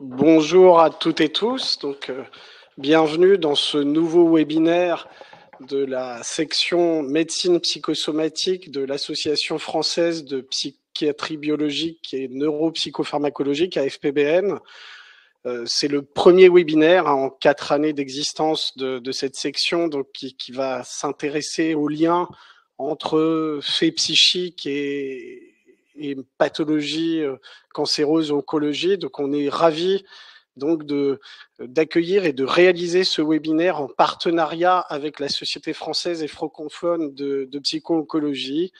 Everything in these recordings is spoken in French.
Bonjour à toutes et tous. Bienvenue dans ce nouveau webinaire de la section médecine psychosomatique de l'Association française de psychiatrie biologique et neuropsychopharmacologique, AFPBN. C'est le premier webinaire en 4 années d'existence de cette section, qui va s'intéresser aux liens entre faits psychiques et pathologies cancéreuses, oncologie. Donc on est ravis d'accueillir et de réaliser ce webinaire en partenariat avec la Société française et francophone de psycho-oncologie.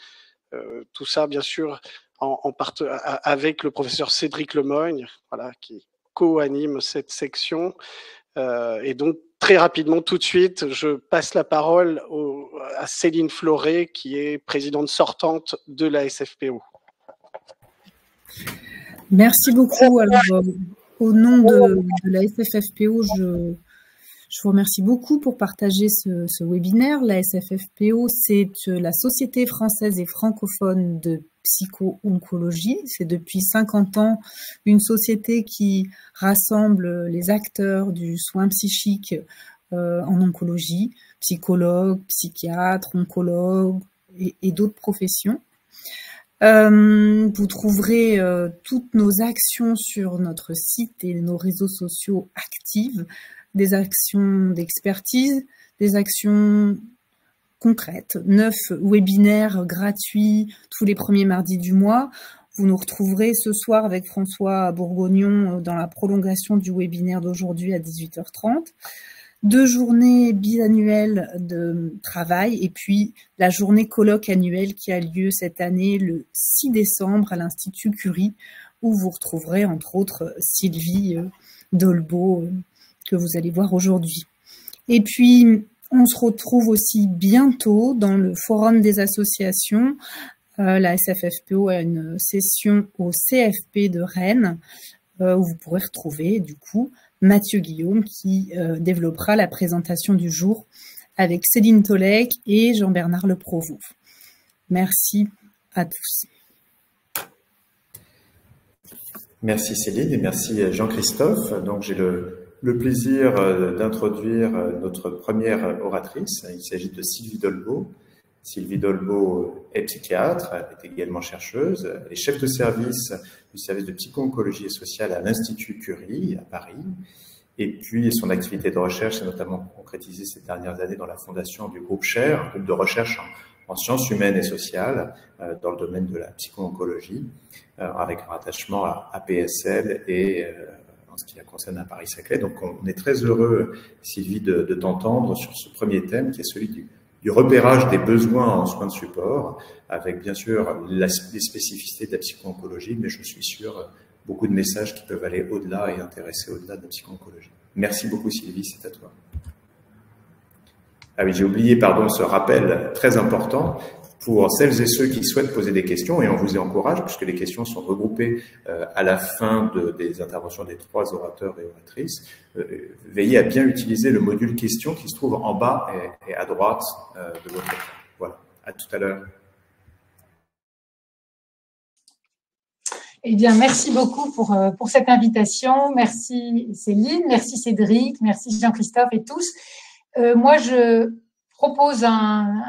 Tout ça, bien sûr, avec le professeur Cédric Lemoyne, voilà, qui co-anime cette section. Et donc, très rapidement, tout de suite, je passe la parole à Céline Floré, qui est présidente sortante de la SFPO. Merci beaucoup. Alors, au nom de la SFFPO, je vous remercie beaucoup pour partager ce webinaire. La SFFPO, c'est la Société française et francophone de psycho-oncologie. C'est depuis 50 ans une société qui rassemble les acteurs du soin psychique en oncologie, psychologues, psychiatres, oncologues et d'autres professions. Vous trouverez toutes nos actions sur notre site et nos réseaux sociaux actives, des actions d'expertise, des actions concrètes, 9 webinaires gratuits tous les premiers mardis du mois. Vous nous retrouverez ce soir avec François Bourgognon dans la prolongation du webinaire d'aujourd'hui à 18h30. 2 journées biannuelles de travail et puis la journée colloque annuelle qui a lieu cette année le 6 décembre à l'Institut Curie, où vous retrouverez entre autres Sylvie Dolbeau que vous allez voir aujourd'hui. Et puis on se retrouve aussi bientôt dans le forum des associations. La SFFPO a une session au CFP de Rennes où vous pourrez retrouver du coup Mathieu Guillaume qui développera la présentation du jour avec Céline Tolec et Jean-Bernard Leprovost. Merci à tous. Merci Céline et merci Jean-Christophe. Donc j'ai le plaisir d'introduire notre première oratrice. Il s'agit de Sylvie Dolbeau. Sylvie Dolbeau est psychiatre, elle est également chercheuse, elle est chef de service du service de psycho-oncologie et sociale à l'Institut Curie à Paris. Et puis son activité de recherche s'est notamment concrétisée ces dernières années dans la fondation du groupe CHER, un groupe de recherche en sciences humaines et sociales dans le domaine de la psycho-oncologie, avec un rattachement à PSL et en ce qui la concerne à Paris-Saclay. Donc on est très heureux, Sylvie, de t'entendre sur ce premier thème qui est celui du repérage des besoins en soins de support, avec bien sûr les spécificités de la psycho-oncologie, mais je suis sûr beaucoup de messages qui peuvent aller au-delà et intéresser au-delà de la psycho-oncologie. Merci beaucoup Sylvie, c'est à toi. Ah oui, j'ai oublié, pardon, ce rappel très important pour celles et ceux qui souhaitent poser des questions, et on vous y encourage, puisque les questions sont regroupées à la fin des interventions des 3 orateurs et oratrices. Veillez à bien utiliser le module questions qui se trouve en bas et à droite de votre écran. Voilà, à tout à l'heure. Eh bien, merci beaucoup pour cette invitation. Merci Céline, merci Cédric, merci Jean-Christophe et tous. Moi, je propose un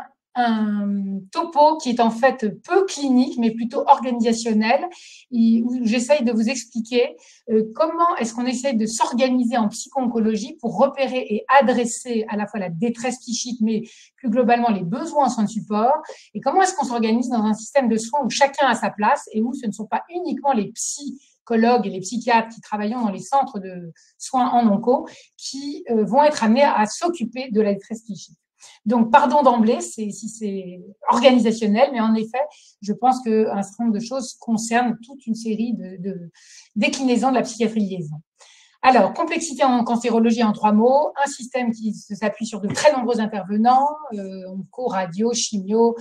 topo qui est en fait peu clinique, mais plutôt organisationnel, où j'essaye de vous expliquer comment est-ce qu'on essaye de s'organiser en psycho-oncologie pour repérer et adresser à la fois la détresse psychique, mais plus globalement les besoins en soins de support, et comment est-ce qu'on s'organise dans un système de soins où chacun a sa place et où ce ne sont pas uniquement les psychologues et les psychiatres qui travaillent dans les centres de soins en onco qui vont être amenés à s'occuper de la détresse psychique. Donc, pardon d'emblée si c'est organisationnel, mais en effet, je pense qu'un certain nombre de choses concernent toute une série de déclinaisons de la psychiatrie de liaison. Alors, complexité en cancérologie en 3 mots, un système qui s'appuie sur de très nombreux intervenants, onco, radio, chimio,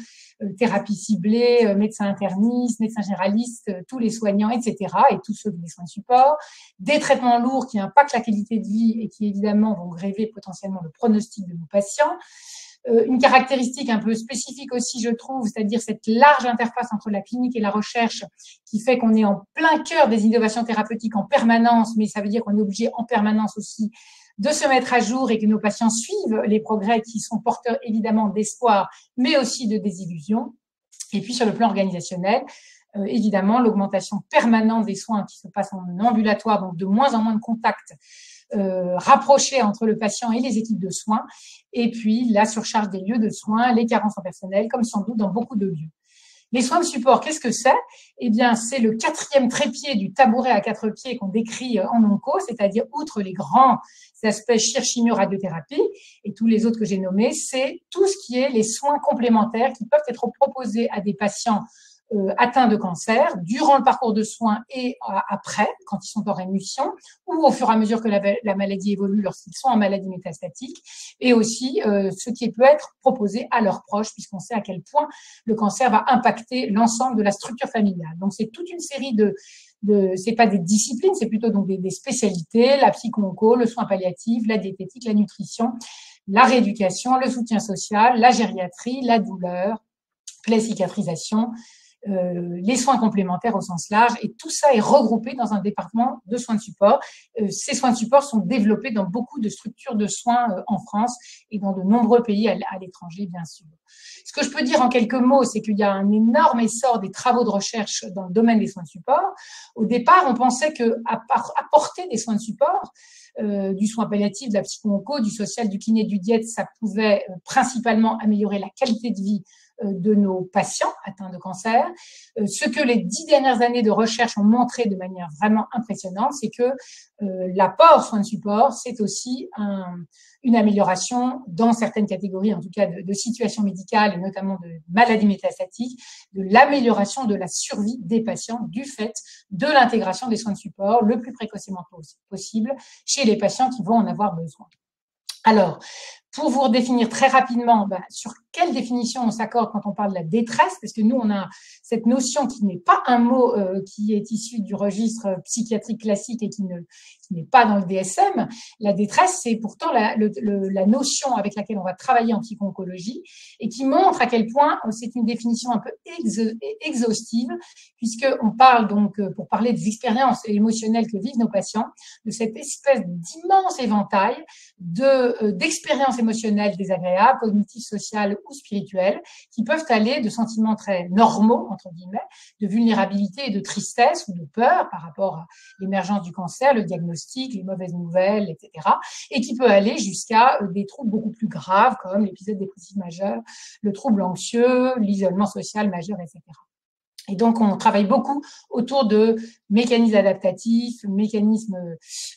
thérapie ciblée, médecins internistes, médecins généralistes, tous les soignants, etc., et tous ceux des soins de support, des traitements lourds qui impactent la qualité de vie et qui évidemment vont gréver potentiellement le pronostic de nos patients, Une caractéristique un peu spécifique aussi, je trouve, c'est-à-dire cette large interface entre la clinique et la recherche qui fait qu'on est en plein cœur des innovations thérapeutiques en permanence, mais ça veut dire qu'on est obligé en permanence aussi de se mettre à jour et que nos patients suivent les progrès qui sont porteurs évidemment d'espoir, mais aussi de désillusion. Et puis sur le plan organisationnel, évidemment, l'augmentation permanente des soins qui se passent en ambulatoire, donc de moins en moins de contacts rapprochés entre le patient et les équipes de soins, et puis la surcharge des lieux de soins, les carences en personnel, comme sans doute dans beaucoup de lieux. Les soins de support, qu'est-ce que c'est? Eh bien, c'est le 4e trépied du tabouret à 4 pieds qu'on décrit en onco, c'est-à-dire outre les grands aspects chimio, radiothérapie et tous les autres que j'ai nommés, c'est tout ce qui est les soins complémentaires qui peuvent être proposés à des patients atteints de cancer durant le parcours de soins et après, quand ils sont en rémission, ou au fur et à mesure que la maladie évolue lorsqu'ils sont en maladie métastatique, et aussi ce qui peut être proposé à leurs proches, puisqu'on sait à quel point le cancer va impacter l'ensemble de la structure familiale. Donc c'est toute une série c'est pas des disciplines, c'est plutôt donc des spécialités, la psycho-onco, le soin palliatif, la diététique, la nutrition, la rééducation, le soutien social, la gériatrie, la douleur, la cicatrisation, les soins complémentaires au sens large, et tout ça est regroupé dans un département de soins de support. Ces soins de support sont développés dans beaucoup de structures de soins en France et dans de nombreux pays à l'étranger, bien sûr. Ce que je peux dire en quelques mots, c'est qu'il y a un énorme essor des travaux de recherche dans le domaine des soins de support. Au départ, on pensait que apporter des soins de support, du soin palliatif, de la psycho-onco, du social, du kiné, du diète, ça pouvait principalement améliorer la qualité de vie de nos patients atteints de cancer. Ce que les 10 dernières années de recherche ont montré de manière vraiment impressionnante, c'est que l'apport soins de support, c'est aussi une amélioration dans certaines catégories, en tout cas de situations médicales et notamment de maladies métastatiques, de l'amélioration de la survie des patients du fait de l'intégration des soins de support le plus précocement possible chez les patients qui vont en avoir besoin. Alors, pour vous redéfinir très rapidement sur quelle définition on s'accorde quand on parle de la détresse, parce que nous, on a cette notion qui n'est pas un mot qui est issu du registre psychiatrique classique et qui n'est pas dans le DSM. La détresse, c'est pourtant la notion avec laquelle on va travailler en psycho-oncologie et qui montre à quel point c'est une définition un peu exhaustive, puisqu'on parle donc, pour parler des expériences émotionnelles que vivent nos patients, de cette espèce d'immense éventail d'expériences émotionnelles désagréables, cognitives, sociales ou spirituelles, qui peuvent aller de sentiments très normaux, entre guillemets, de vulnérabilité et de tristesse ou de peur par rapport à l'émergence du cancer, le diagnostic, les mauvaises nouvelles, etc. Et qui peut aller jusqu'à des troubles beaucoup plus graves comme l'épisode dépressif majeur, le trouble anxieux, l'isolement social majeur, etc. Et donc, on travaille beaucoup autour de mécanismes adaptatifs,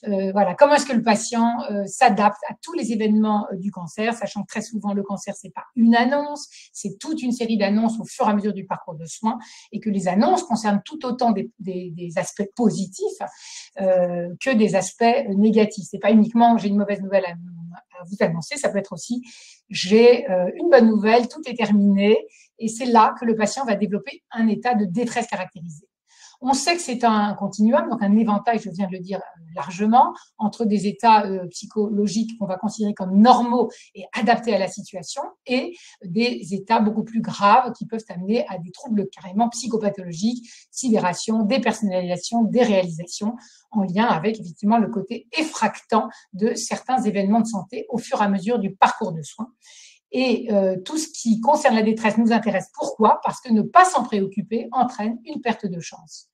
voilà, comment est-ce que le patient s'adapte à tous les événements du cancer, sachant que très souvent, le cancer, c'est pas une annonce, c'est toute une série d'annonces au fur et à mesure du parcours de soins, et que les annonces concernent tout autant des aspects positifs que des aspects négatifs. C'est pas uniquement j'ai une mauvaise nouvelle à vous annoncer, ça peut être aussi j'ai une bonne nouvelle, tout est terminé, et c'est là que le patient va développer un état de détresse caractérisé. On sait que c'est un continuum, donc un éventail, je viens de le dire largement, entre des états psychologiques qu'on va considérer comme normaux et adaptés à la situation, et des états beaucoup plus graves qui peuvent amener à des troubles carrément psychopathologiques, sidération, dépersonnalisation, déréalisation, en lien avec effectivement le côté effractant de certains événements de santé au fur et à mesure du parcours de soins. Et tout ce qui concerne la détresse nous intéresse. Pourquoi? Parce que ne pas s'en préoccuper entraîne une perte de chance.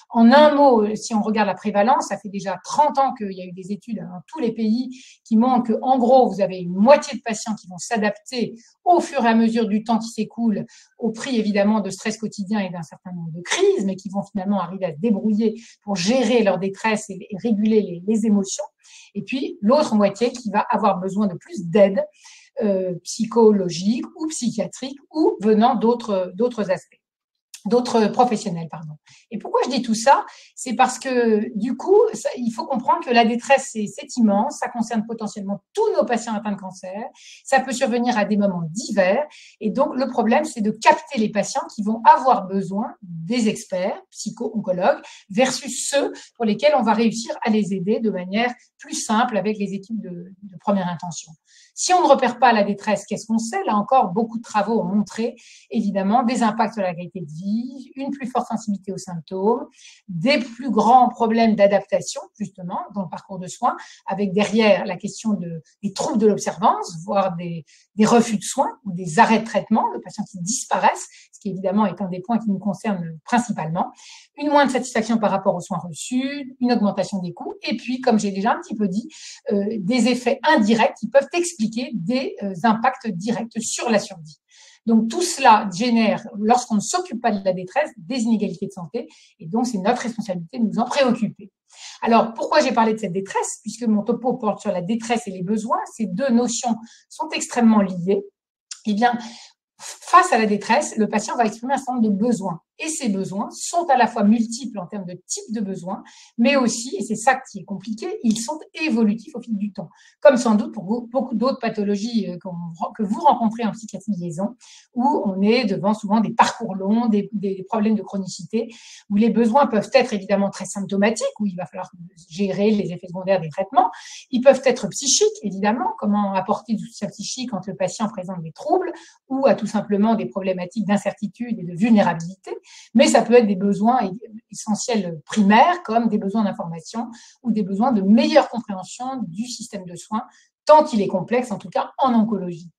En un mot, si on regarde la prévalence, ça fait déjà 30 ans qu'il y a eu des études dans tous les pays qui montrent qu'en gros, vous avez une moitié de patients qui vont s'adapter au fur et à mesure du temps qui s'écoule, au prix évidemment de stress quotidien et d'un certain nombre de crises, mais qui vont finalement arriver à se débrouiller pour gérer leur détresse et réguler les émotions. Et puis, l'autre moitié qui va avoir besoin de plus d'aide psychologique ou psychiatrique ou venant d'autres aspects, d'autres professionnels, pardon. Et pourquoi je dis tout ça? C'est parce que, du coup, il faut comprendre que la détresse, c'est immense, ça concerne potentiellement tous nos patients atteints de cancer, ça peut survenir à des moments divers, et donc le problème, c'est de capter les patients qui vont avoir besoin des experts, psycho-oncologues, versus ceux pour lesquels on va réussir à les aider de manière plus simple avec les équipes de première intention. Si on ne repère pas la détresse, qu'est-ce qu'on sait? Là encore, beaucoup de travaux ont montré, évidemment, des impacts sur la qualité de vie, une plus forte sensibilité aux symptômes, des plus grands problèmes d'adaptation, justement, dans le parcours de soins, avec derrière la question des troubles de l'observance, voire des refus de soins ou des arrêts de traitement, de patients qui disparaissent, ce qui évidemment est un des points qui nous concerne principalement, une moindre satisfaction par rapport aux soins reçus, une augmentation des coûts, et puis, comme j'ai déjà un petit peu dit, des effets indirects qui peuvent expliquer des impacts directs sur la survie. Donc, tout cela génère, lorsqu'on ne s'occupe pas de la détresse, des inégalités de santé, et donc c'est notre responsabilité de nous en préoccuper. Alors, pourquoi j'ai parlé de cette détresse? Puisque mon topo porte sur la détresse et les besoins, ces deux notions sont extrêmement liées. Eh bien, face à la détresse, le patient va exprimer un certain nombre de besoins. Et ces besoins sont à la fois multiples en termes de type de besoins, mais aussi, et c'est ça qui est compliqué, ils sont évolutifs au fil du temps. Comme sans doute pour beaucoup d'autres pathologies que vous rencontrez en psychiatrie de liaison, où on est devant souvent des parcours longs, des problèmes de chronicité, où les besoins peuvent être évidemment très symptomatiques, où il va falloir gérer les effets secondaires des traitements. Ils peuvent être psychiques, évidemment, comment apporter du soutien psychique quand le patient présente des troubles, ou à tout simplement des problématiques d'incertitude et de vulnérabilité. Mais ça peut être des besoins essentiels primaires, comme des besoins d'information ou des besoins de meilleure compréhension du système de soins, tant il est complexe, en tout cas en oncologie.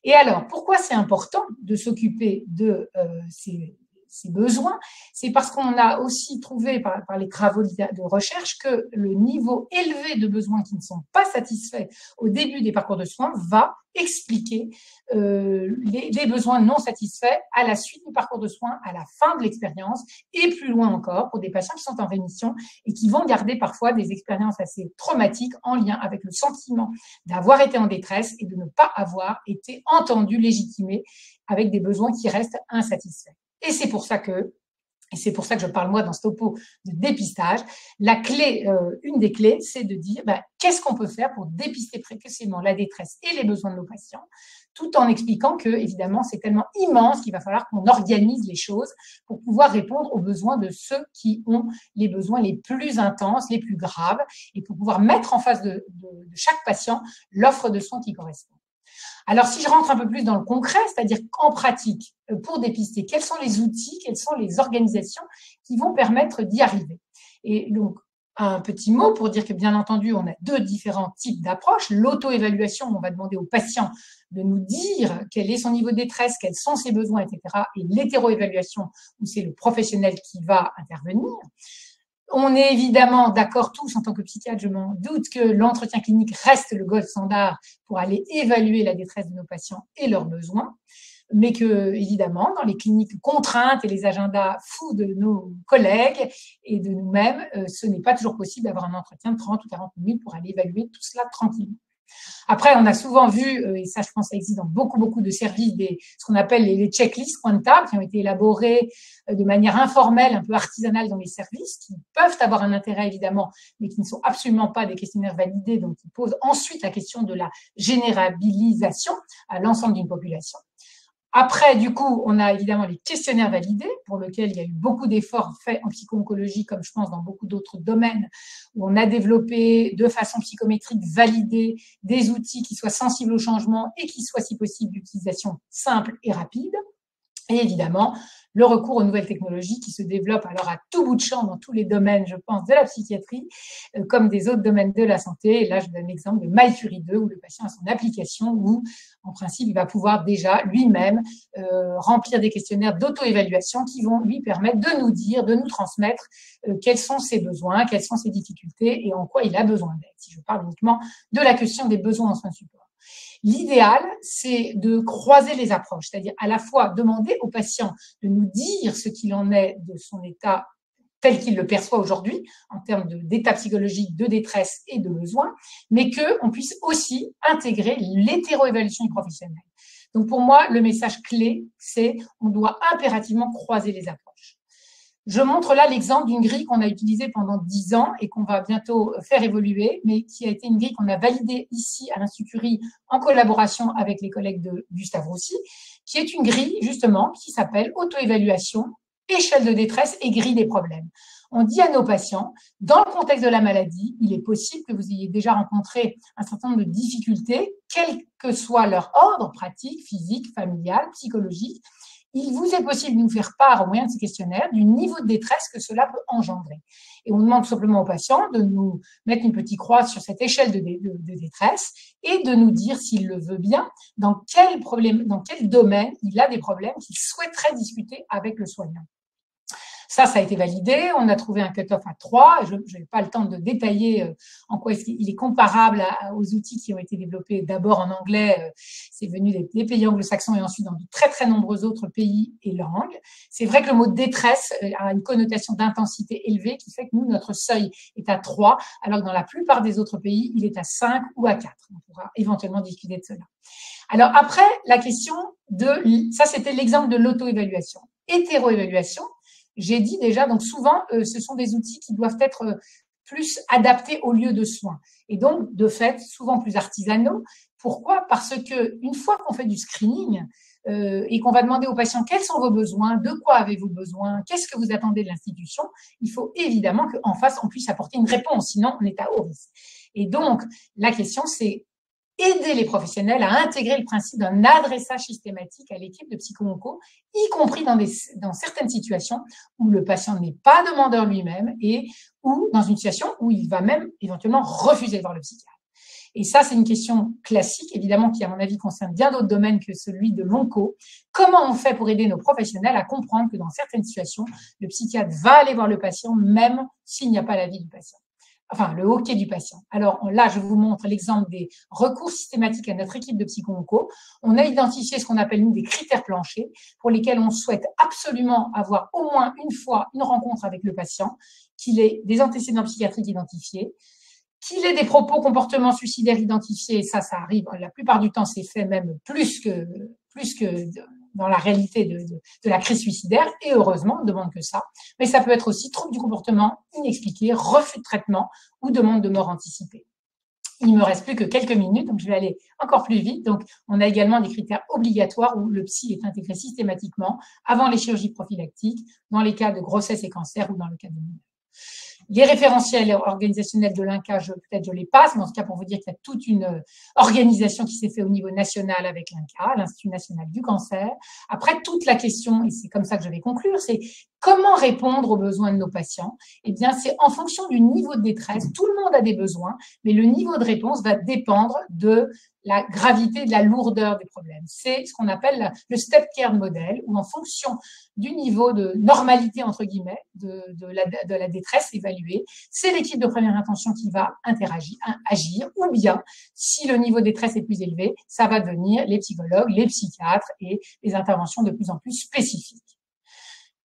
Et alors, pourquoi c'est important de s'occuper de ces besoins? C'est parce qu'on a aussi trouvé par les travaux de recherche que le niveau élevé de besoins qui ne sont pas satisfaits au début des parcours de soins va expliquer les besoins non satisfaits à la suite du parcours de soins, à la fin de l'expérience et plus loin encore pour des patients qui sont en rémission et qui vont garder parfois des expériences assez traumatiques en lien avec le sentiment d'avoir été en détresse et de ne pas avoir été entendu, légitimé avec des besoins qui restent insatisfaits. Et c'est pour ça que je parle moi dans ce topo de dépistage. La clé, une des clés, c'est de dire qu'est-ce qu'on peut faire pour dépister précocement la détresse et les besoins de nos patients, tout en expliquant que, évidemment, c'est tellement immense qu'il va falloir qu'on organise les choses pour pouvoir répondre aux besoins de ceux qui ont les besoins les plus intenses, les plus graves, et pour pouvoir mettre en face de chaque patient l'offre de soins qui correspond. Alors, si je rentre un peu plus dans le concret, c'est-à-dire qu'en pratique, pour dépister, quels sont les outils, quelles sont les organisations qui vont permettre d'y arriver? Et donc, un petit mot pour dire que, bien entendu, on a deux différents types d'approches. L'auto-évaluation, on va demander au patient de nous dire quel est son niveau de détresse, quels sont ses besoins, etc. Et l'hétéro-évaluation, où c'est le professionnel qui va intervenir. On est évidemment d'accord tous, en tant que psychiatre, je m'en doute, que l'entretien clinique reste le gold standard pour aller évaluer la détresse de nos patients et leurs besoins, mais que, évidemment, dans les cliniques contraintes et les agendas fous de nos collègues et de nous-mêmes, ce n'est pas toujours possible d'avoir un entretien de 30 ou 40 minutes pour aller évaluer tout cela tranquillement. Après, on a souvent vu, et ça je pense ça existe dans beaucoup de services, ce qu'on appelle les checklists comptables qui ont été élaborés de manière informelle, un peu artisanale dans les services, qui peuvent avoir un intérêt évidemment, mais qui ne sont absolument pas des questionnaires validés, donc qui posent ensuite la question de la générabilisation à l'ensemble d'une population. Après, du coup, on a évidemment les questionnaires validés, pour lesquels il y a eu beaucoup d'efforts faits en psycho-oncologie, comme je pense dans beaucoup d'autres domaines, où on a développé de façon psychométrique validée des outils qui soient sensibles au changement et qui soient, si possible, d'utilisation simple et rapide. Et évidemment, le recours aux nouvelles technologies qui se développent alors à tout bout de champ dans tous les domaines, je pense, de la psychiatrie, comme des autres domaines de la santé. Et là, je donne l'exemple de MyCurie 2, où le patient a son application, où, en principe, il va pouvoir déjà lui-même remplir des questionnaires d'auto-évaluation qui vont lui permettre de nous dire, de nous transmettre quels sont ses besoins, quelles sont ses difficultés et en quoi il a besoin d'aide. Si je parle uniquement de la question des besoins en soins de support. L'idéal, c'est de croiser les approches, c'est-à-dire à la fois demander au patient de nous dire ce qu'il en est de son état tel qu'il le perçoit aujourd'hui, en termes d'état psychologique, de détresse et de besoin, mais qu'on puisse aussi intégrer l'hétéro-évaluation du professionnel. Donc pour moi, le message clé, c'est on doit impérativement croiser les approches. Je montre là l'exemple d'une grille qu'on a utilisée pendant 10 ans et qu'on va bientôt faire évoluer, mais qui a été une grille qu'on a validée ici à l'Institut Curie en collaboration avec les collègues de Gustave Roussy, qui est une grille justement qui s'appelle auto-évaluation, échelle de détresse et grille des problèmes. On dit à nos patients, dans le contexte de la maladie, il est possible que vous ayez déjà rencontré un certain nombre de difficultés, quel que soit leur ordre, pratique, physique, familial, psychologique. Il vous est possible de nous faire part, au moyen de ces questionnaires, du niveau de détresse que cela peut engendrer. Et on demande tout simplement aux patients de nous mettre une petite croix sur cette échelle de détresse et de nous dire, s'il le veut bien, dans quel domaine il a des problèmes qu'il souhaiterait discuter avec le soignant. Ça a été validé. On a trouvé un cut-off à 3. Je n'ai pas le temps de détailler en quoi il est comparable aux outils qui ont été développés d'abord en anglais. C'est venu des pays anglo-saxons et ensuite dans de très, très nombreux autres pays et langues. C'est vrai que le mot détresse a une connotation d'intensité élevée qui fait que nous, notre seuil est à 3, alors que dans la plupart des autres pays, il est à 5 ou à 4. On pourra éventuellement discuter de cela. Alors après, la question ça c'était l'exemple de l'auto-évaluation. Hétéro-évaluation, j'ai dit déjà, donc souvent, ce sont des outils qui doivent être plus adaptés au lieu de soins. Et donc, de fait, souvent plus artisanaux. Pourquoi? Parce que une fois qu'on fait du screening et qu'on va demander aux patients quels sont vos besoins, de quoi avez-vous besoin, qu'est-ce que vous attendez de l'institution, il faut évidemment qu'en face, on puisse apporter une réponse, sinon on est à haut risque. Et donc, la question, c'est aider les professionnels à intégrer le principe d'un adressage systématique à l'équipe de psycho-onco, y compris dans certaines situations où le patient n'est pas demandeur lui-même et ou dans une situation où il va même éventuellement refuser de voir le psychiatre. Et ça, c'est une question classique, évidemment, qui, à mon avis, concerne bien d'autres domaines que celui de l'onco. Comment on fait pour aider nos professionnels à comprendre que dans certaines situations, le psychiatre va aller voir le patient, même s'il n'y a pas l'avis du patient? Enfin, le hockey du patient. Alors là, je vous montre l'exemple des recours systématiques à notre équipe de psycho-onco. On a identifié ce qu'on appelle, nous, des critères planchers pour lesquels on souhaite absolument avoir au moins une fois une rencontre avec le patient, qu'il ait des antécédents psychiatriques identifiés, qu'il ait des propos comportements suicidaires identifiés. Ça arrive, la plupart du temps, c'est fait même plus que dans la réalité de la crise suicidaire, et heureusement, on ne demande que ça. Mais ça peut être aussi trouble du comportement inexpliqué, refus de traitement ou demande de mort anticipée. Il me reste plus que quelques minutes, donc je vais aller encore plus vite. Donc, on a également des critères obligatoires où le psy est intégré systématiquement avant les chirurgies prophylactiques, dans les cas de grossesse et cancer ou dans le cas de mineurs. Les référentiels organisationnels de l'INCa, peut-être je les passe, mais en tout cas pour vous dire qu'il y a toute une organisation qui s'est faite au niveau national avec l'INCa, l'Institut national du cancer. Après, toute la question, et c'est comme ça que je vais conclure, c'est comment répondre aux besoins de nos patients? Eh bien, c'est en fonction du niveau de détresse. Tout le monde a des besoins, mais le niveau de réponse va dépendre de la gravité, de la lourdeur des problèmes. C'est ce qu'on appelle le step care model, où en fonction du niveau de normalité, entre guillemets, de la détresse évaluée, c'est l'équipe de première intention qui va agir, ou bien, si le niveau de détresse est plus élevé, ça va devenir les psychologues, les psychiatres et les interventions de plus en plus spécifiques.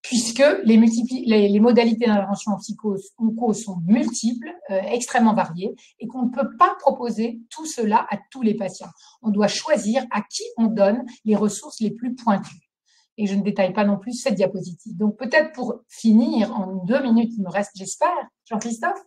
Puisque les modalités d'intervention en psycho-onco sont multiples, extrêmement variées, et qu'on ne peut pas proposer tout cela à tous les patients. On doit choisir à qui on donne les ressources les plus pointues. Et je ne détaille pas non plus cette diapositive. Donc peut-être pour finir, en 2 minutes, il me reste, j'espère, Jean-Christophe,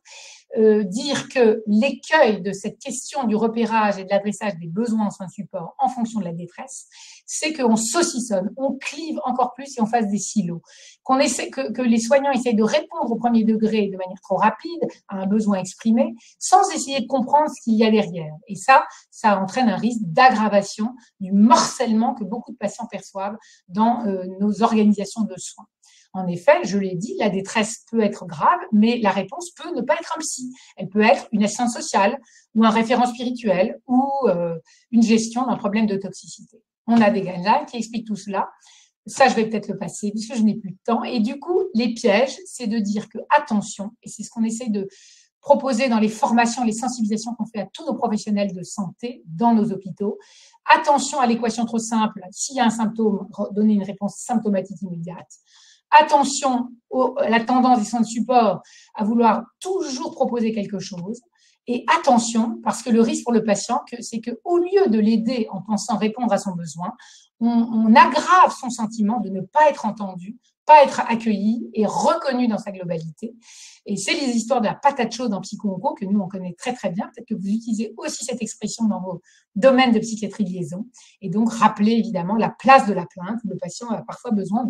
dire que l'écueil de cette question du repérage et de l'adressage des besoins en soins de support en fonction de la détresse, c'est qu'on saucissonne, on clive encore plus et on fasse des silos. Que les soignants essayent de répondre au premier degré de manière trop rapide à un besoin exprimé, sans essayer de comprendre ce qu'il y a derrière. Et ça entraîne un risque d'aggravation du morcellement que beaucoup de patients perçoivent dans nos organisations de soins. En effet, je l'ai dit, la détresse peut être grave, mais la réponse peut ne pas être un psy. Elle peut être une assistance sociale ou un référent spirituel ou une gestion d'un problème de toxicité. On a des guidelines qui expliquent tout cela. Ça, je vais peut-être le passer puisque je n'ai plus de temps. Et du coup, les pièges, c'est de dire que attention, et c'est ce qu'on essaie de proposer dans les formations, les sensibilisations qu'on fait à tous nos professionnels de santé dans nos hôpitaux. Attention à l'équation trop simple. S'il y a un symptôme, donner une réponse symptomatique immédiate. Attention à la tendance des soins de support à vouloir toujours proposer quelque chose. Et attention, parce que le risque pour le patient, c'est qu'au lieu de l'aider en pensant répondre à son besoin, on aggrave son sentiment de ne pas être entendu, pas être accueilli et reconnu dans sa globalité. Et c'est les histoires de la patate chaude en psycho-onco que nous, on connaît très, très bien. Peut-être que vous utilisez aussi cette expression dans vos domaines de psychiatrie de liaison. Et donc, rappelez évidemment la place de la plainte. Le patient a parfois besoin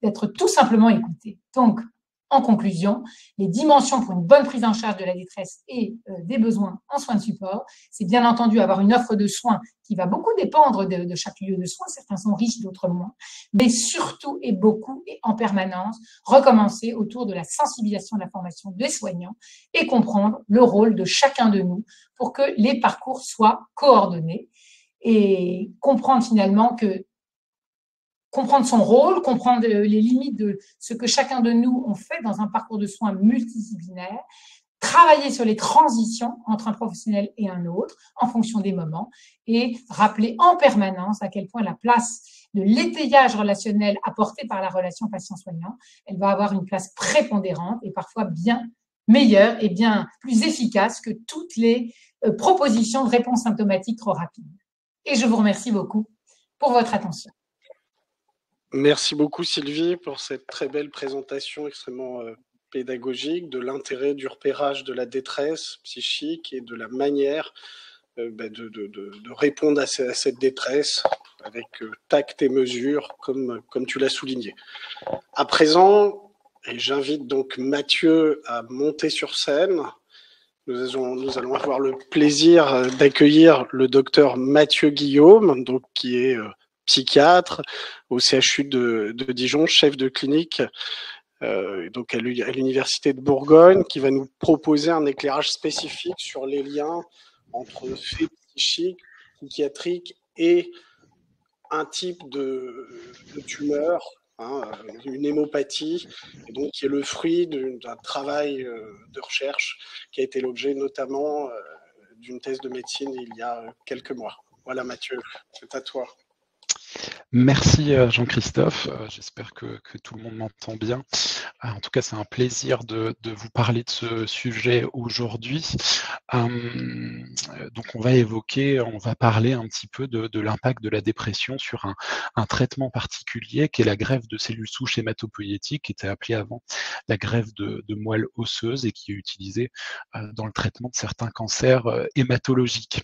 d'être tout simplement écouté. Donc, En conclusion, les dimensions pour une bonne prise en charge de la détresse et des besoins en soins de support, c'est bien entendu avoir une offre de soins qui va beaucoup dépendre de chaque lieu de soins, certains sont riches, d'autres moins, mais surtout et beaucoup et en permanence, recommencer autour de la sensibilisation de la formation des soignants et comprendre le rôle de chacun de nous pour que les parcours soient coordonnés et comprendre finalement que comprendre son rôle, comprendre les limites de ce que chacun de nous on fait dans un parcours de soins multidisciplinaire, travailler sur les transitions entre un professionnel et un autre en fonction des moments et rappeler en permanence à quel point la place de l'étayage relationnel apporté par la relation patient-soignant, elle va avoir une place prépondérante et parfois bien meilleure et bien plus efficace que toutes les propositions de réponse symptomatique trop rapides. Et je vous remercie beaucoup pour votre attention. Merci beaucoup Sylvie pour cette très belle présentation extrêmement pédagogique de l'intérêt du repérage de la détresse psychique et de la manière de répondre à cette détresse avec tact et mesure comme tu l'as souligné. À présent, et j'invite donc Mathieu à monter sur scène. Nous allons avoir le plaisir d'accueillir le docteur Mathieu Guillaume, donc, qui est psychiatre au CHU de Dijon, chef de clinique donc à l'Université de Bourgogne, qui va nous proposer un éclairage spécifique sur les liens entre faits psychiques, psychiatriques et un type de tumeur, une hémopathie, et donc qui est le fruit d'un travail de recherche qui a été l'objet notamment d'une thèse de médecine il y a quelques mois. Voilà Mathieu, c'est à toi. Merci Jean-Christophe, j'espère que tout le monde m'entend bien. En tout cas, c'est un plaisir de vous parler de ce sujet aujourd'hui. Donc on va parler un petit peu de l'impact de la dépression sur un traitement particulier qui est la greffe de cellules souches hématopoïétiques, qui était appelée avant la greffe de moelle osseuse et qui est utilisée dans le traitement de certains cancers hématologiques.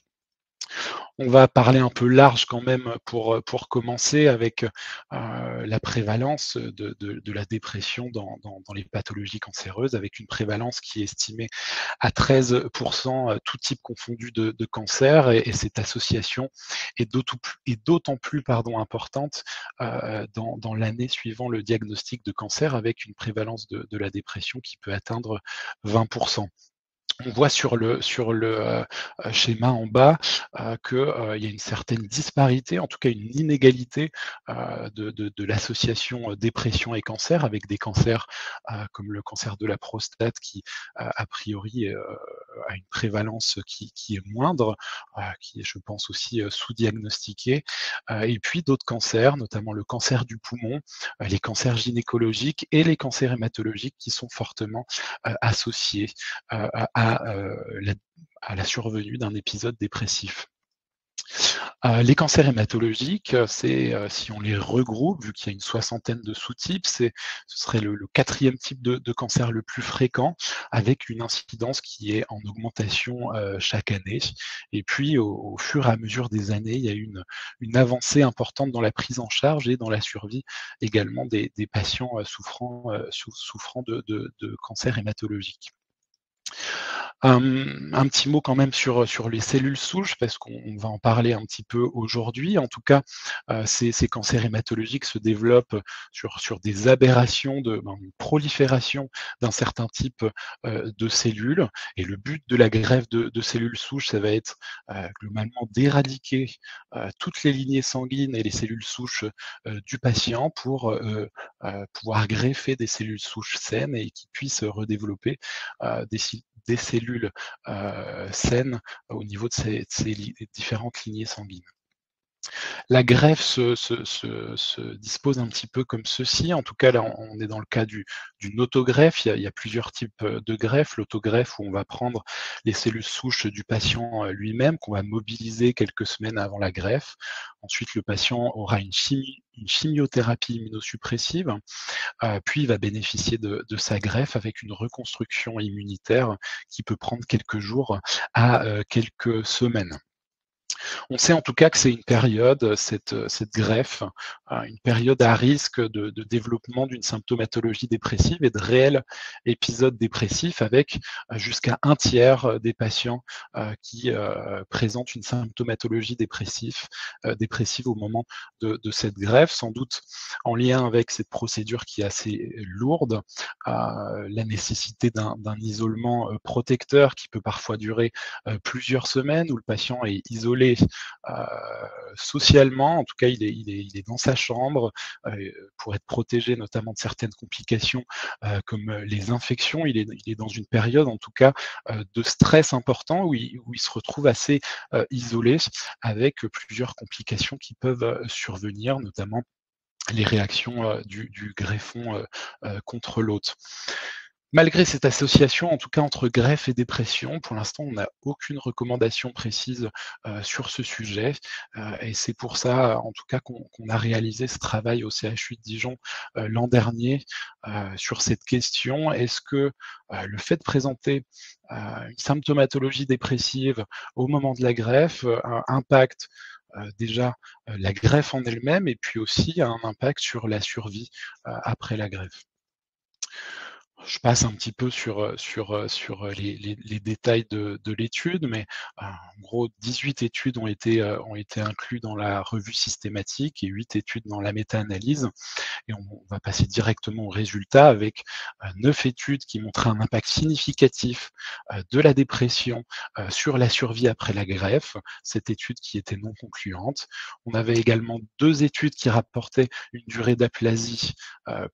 On va parler un peu large quand même pour commencer avec la prévalence de la dépression dans les pathologies cancéreuses, avec une prévalence qui est estimée à 13%, tout type confondu de cancer, et cette association est d'autant plus importante dans l'année suivant le diagnostic de cancer, avec une prévalence de la dépression qui peut atteindre 20%. On voit sur le schéma en bas qu'il y a une certaine disparité, en tout cas une inégalité de l'association dépression et cancer, avec des cancers comme le cancer de la prostate qui, a priori, a une prévalence qui est moindre, qui est, je pense, aussi sous-diagnostiquée, et puis d'autres cancers, notamment le cancer du poumon, les cancers gynécologiques et les cancers hématologiques qui sont fortement associés à la survenue d'un épisode dépressif. Les cancers hématologiques, si on les regroupe, vu qu'il y a une soixantaine de sous-types, ce serait le quatrième type de cancer le plus fréquent, avec une incidence qui est en augmentation chaque année. Et puis, au fur et à mesure des années, il y a une avancée importante dans la prise en charge et dans la survie également des patients souffrant de cancer hématologique. Un petit mot quand même sur les cellules souches, parce qu'on va en parler un petit peu aujourd'hui. En tout cas, ces cancers hématologiques se développent sur des aberrations, une prolifération d'un certain type de cellules. Et le but de la greffe de cellules souches, ça va être globalement d'éradiquer toutes les lignées sanguines et les cellules souches du patient pour pouvoir greffer des cellules souches saines et qui puissent redévelopper des cellules saines au niveau de ces différentes lignées sanguines. La greffe se dispose un petit peu comme ceci. En tout cas, là, on est dans le cas d'une autogreffe. Il y a plusieurs types de greffes. L'autogreffe, où on va prendre les cellules souches du patient lui-même, qu'on va mobiliser quelques semaines avant la greffe. Ensuite, le patient aura une chimiothérapie immunosuppressive, puis il va bénéficier de sa greffe avec une reconstruction immunitaire qui peut prendre quelques jours à quelques semaines. On sait en tout cas que c'est une période, cette greffe, une période à risque de développement d'une symptomatologie dépressive et de réels épisodes dépressifs avec jusqu'à 1/3 des patients qui présentent une symptomatologie dépressive au moment de cette greffe, sans doute en lien avec cette procédure qui est assez lourde, la nécessité d'un isolement protecteur qui peut parfois durer plusieurs semaines, où le patient est isolé socialement, en tout cas il est dans sa chambre pour être protégé notamment de certaines complications comme les infections. Il est dans une période en tout cas de stress important où il se retrouve assez isolé avec plusieurs complications qui peuvent survenir, notamment les réactions du greffon contre l'hôte. Malgré cette association, en tout cas entre greffe et dépression, pour l'instant, on n'a aucune recommandation précise sur ce sujet. Et c'est pour ça, en tout cas, qu'on a réalisé ce travail au CHU de Dijon l'an dernier sur cette question. Est-ce que le fait de présenter une symptomatologie dépressive au moment de la greffe impacte déjà la greffe en elle-même et puis aussi a un impact sur la survie après la greffe? Je passe un petit peu sur les détails de l'étude, mais en gros, 18 études ont été incluses dans la revue systématique et 8 études dans la méta-analyse. Et on va passer directement aux résultats avec 9 études qui montraient un impact significatif de la dépression sur la survie après la greffe, cette étude qui était non concluante. On avait également 2 études qui rapportaient une durée d'aplasie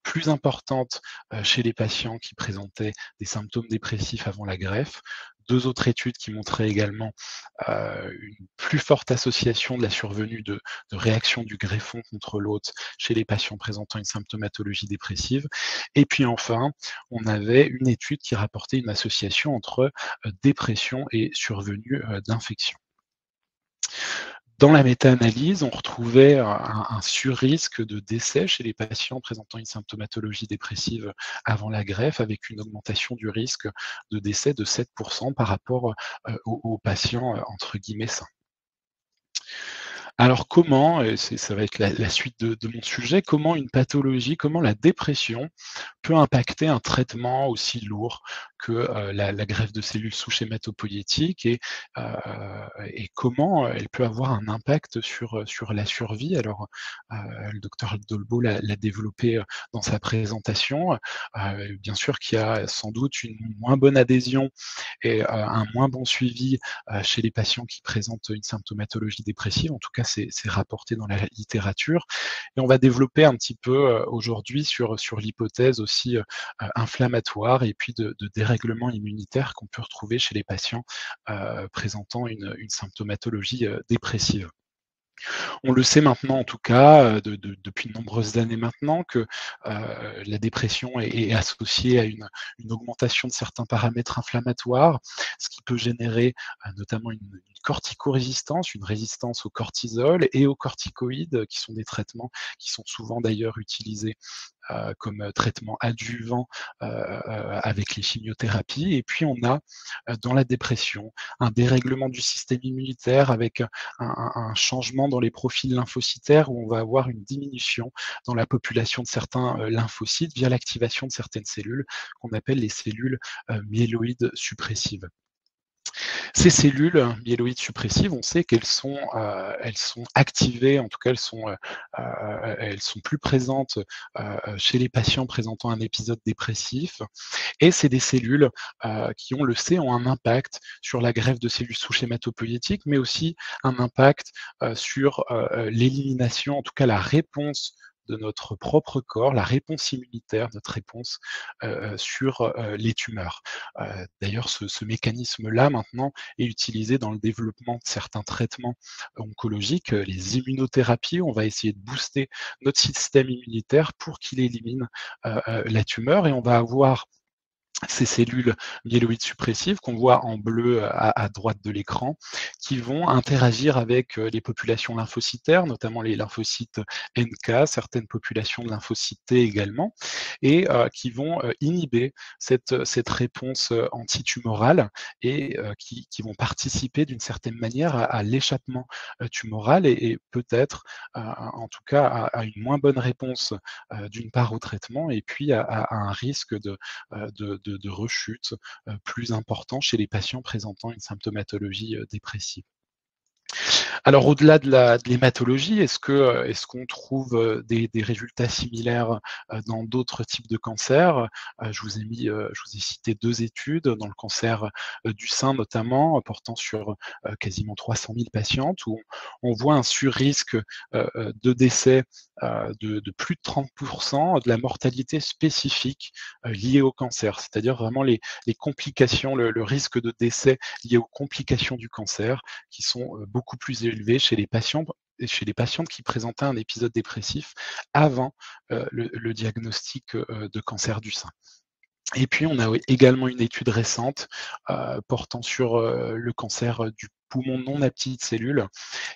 plus importante chez les patients qui présentaient des symptômes dépressifs avant la greffe. 2 autres études qui montraient également une plus forte association de la survenue de réactions du greffon contre l'hôte chez les patients présentant une symptomatologie dépressive. Et puis enfin, on avait une étude qui rapportait une association entre dépression et survenue d'infection. Dans la méta-analyse, on retrouvait un surrisque de décès chez les patients présentant une symptomatologie dépressive avant la greffe, avec une augmentation du risque de décès de 7% par rapport aux patients entre guillemets sains. Alors comment, et ça va être la suite de mon sujet, comment une pathologie, comment la dépression peut impacter un traitement aussi lourd que la greffe de cellules souches hématopoïétiques et comment elle peut avoir un impact sur la survie. Alors, le docteur Dolbeau l'a développé dans sa présentation. Bien sûr qu'il y a sans doute une moins bonne adhésion et un moins bon suivi chez les patients qui présentent une symptomatologie dépressive. En tout cas, c'est rapporté dans la littérature. Et on va développer un petit peu aujourd'hui sur l'hypothèse aussi inflammatoire et puis de dérèglement immunitaire qu'on peut retrouver chez les patients présentant une symptomatologie dépressive. On le sait maintenant, en tout cas, depuis de nombreuses années maintenant, que la dépression est associée à une augmentation de certains paramètres inflammatoires, ce qui peut générer notamment une corticorésistance, une résistance au cortisol et aux corticoïdes, qui sont des traitements qui sont souvent d'ailleurs utilisés comme traitement adjuvant avec les chimiothérapies. Et puis on a dans la dépression un dérèglement du système immunitaire avec un changement dans les profils lymphocytaires où on va avoir une diminution dans la population de certains lymphocytes via l'activation de certaines cellules qu'on appelle les cellules myéloïdes suppressives. Ces cellules myéloïdes suppressives, on sait qu'elles sont activées, en tout cas elles sont plus présentes chez les patients présentant un épisode dépressif. Et c'est des cellules qui, on le sait, ont un impact sur la greffe de cellules souches hématopoïétiques, mais aussi un impact sur l'élimination, en tout cas la réponse de notre propre corps, la réponse immunitaire, notre réponse sur les tumeurs. D'ailleurs, ce mécanisme-là, maintenant, est utilisé dans le développement de certains traitements oncologiques, les immunothérapies. On va essayer de booster notre système immunitaire pour qu'il élimine la tumeur et on va avoir ces cellules myéloïdes suppressives qu'on voit en bleu à droite de l'écran, qui vont interagir avec les populations lymphocytaires, notamment les lymphocytes NK, certaines populations de lymphocytes T également, et qui vont inhiber cette réponse antitumorale et qui vont participer d'une certaine manière à l'échappement tumoral et peut-être, en tout cas, à une moins bonne réponse d'une part au traitement et puis à un risque de rechute plus important chez les patients présentant une symptomatologie dépressive. Alors au-delà de l'hématologie, est-ce qu'on trouve des résultats similaires dans d'autres types de cancers? Je vous ai cité 2 études dans le cancer du sein notamment, portant sur quasiment 300 000 patientes, où on voit un surrisque de décès de plus de 30% de la mortalité spécifique liée au cancer, c'est-à-dire vraiment les complications, le risque de décès lié aux complications du cancer qui sont beaucoup plus élevés chez les patientes qui présentaient un épisode dépressif avant le diagnostic de cancer du sein. Et puis, on a également une étude récente portant sur le cancer du poumon non à petites cellules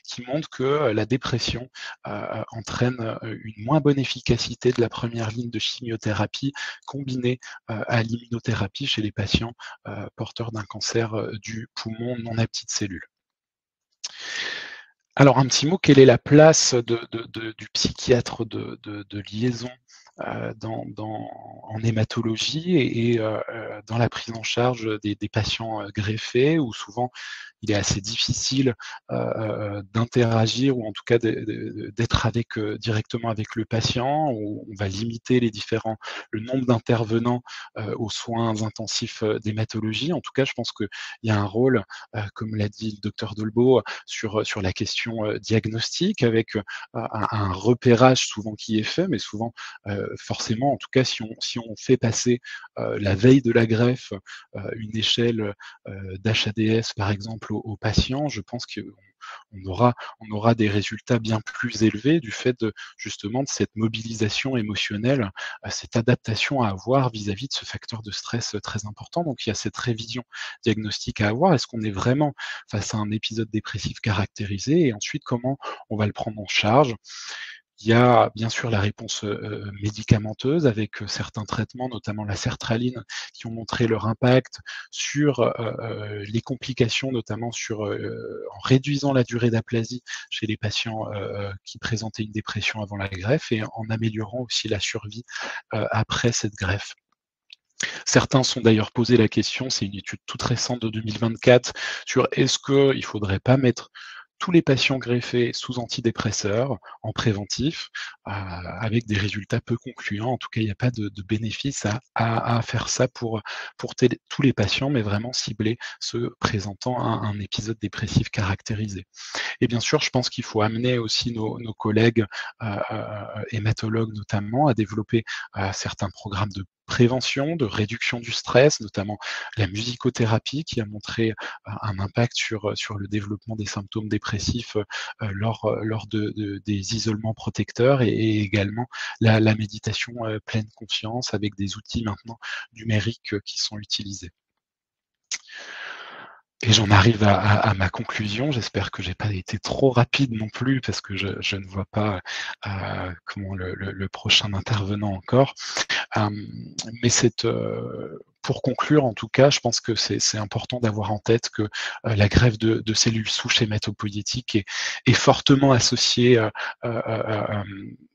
qui montre que la dépression entraîne une moins bonne efficacité de la première ligne de chimiothérapie combinée à l'immunothérapie chez les patients porteurs d'un cancer du poumon non à petites cellules. Alors un petit mot, quelle est la place du psychiatre de liaison en hématologie et dans la prise en charge des patients greffés, où souvent il est assez difficile d'interagir ou en tout cas d'être directement avec le patient, où on va limiter le nombre d'intervenants aux soins intensifs d'hématologie. En tout cas, je pense qu'il y a un rôle, comme l'a dit le docteur Dolbeau, sur la question diagnostique, avec un repérage souvent qui est fait, mais souvent forcément, en tout cas, si on fait passer la veille de la greffe une échelle d'HADS, par exemple, aux patients, je pense qu'on aura des résultats bien plus élevés du fait justement de cette mobilisation émotionnelle, cette adaptation à avoir vis-à-vis de ce facteur de stress très important. Donc il y a cette révision diagnostique à avoir. Est-ce qu'on est vraiment face à un épisode dépressif caractérisé? Et ensuite, comment on va le prendre en charge? Il y a bien sûr la réponse médicamenteuse avec certains traitements, notamment la sertraline, qui ont montré leur impact sur les complications, notamment en réduisant la durée d'aplasie chez les patients qui présentaient une dépression avant la greffe et en améliorant aussi la survie après cette greffe. Certains sont d'ailleurs posé la question, c'est une étude toute récente de 2024, sur est-ce qu'il ne faudrait pas mettre tous les patients greffés sous antidépresseurs en préventif, avec des résultats peu concluants. En tout cas, il n'y a pas de bénéfice à faire ça pour tous les patients, mais vraiment cibler ceux présentant un épisode dépressif caractérisé. Et bien sûr, je pense qu'il faut amener aussi nos collègues hématologues notamment à développer certains programmes de prévention, de réduction du stress, notamment la musicothérapie qui a montré un impact sur le développement des symptômes dépressifs lors des isolements protecteurs et également la méditation pleine conscience avec des outils maintenant numériques qui sont utilisés. Et j'en arrive à ma conclusion. J'espère que j'ai pas été trop rapide non plus parce que je ne vois pas comment le prochain intervenant encore. Mais pour conclure, en tout cas, je pense que c'est important d'avoir en tête que la greffe de cellules souches hématopoïétiques est fortement associée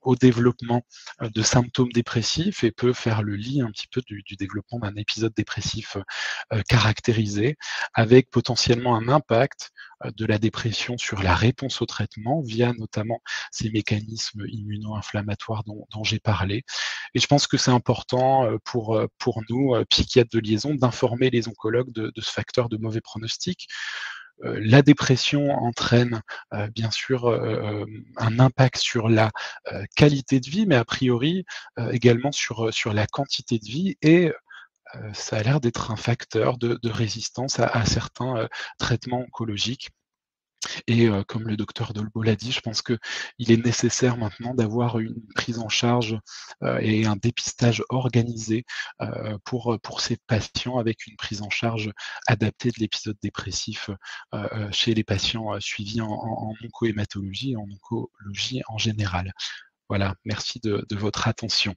au développement de symptômes dépressifs et peut faire le lit un petit peu du développement d'un épisode dépressif caractérisé, avec potentiellement un impact de la dépression sur la réponse au traitement via notamment ces mécanismes immuno-inflammatoires dont j'ai parlé. Et je pense que c'est important pour nous, psychiatres de liaison, d'informer les oncologues de ce facteur de mauvais pronostic. La dépression entraîne bien sûr un impact sur la qualité de vie, mais a priori également sur la quantité de vie et ça a l'air d'être un facteur de résistance à certains traitements oncologiques. Et comme le docteur Dolbeau l'a dit, je pense qu'il est nécessaire maintenant d'avoir une prise en charge et un dépistage organisé pour ces patients, avec une prise en charge adaptée de l'épisode dépressif chez les patients suivis en oncohématologie et en oncologie en général. Voilà, merci de votre attention.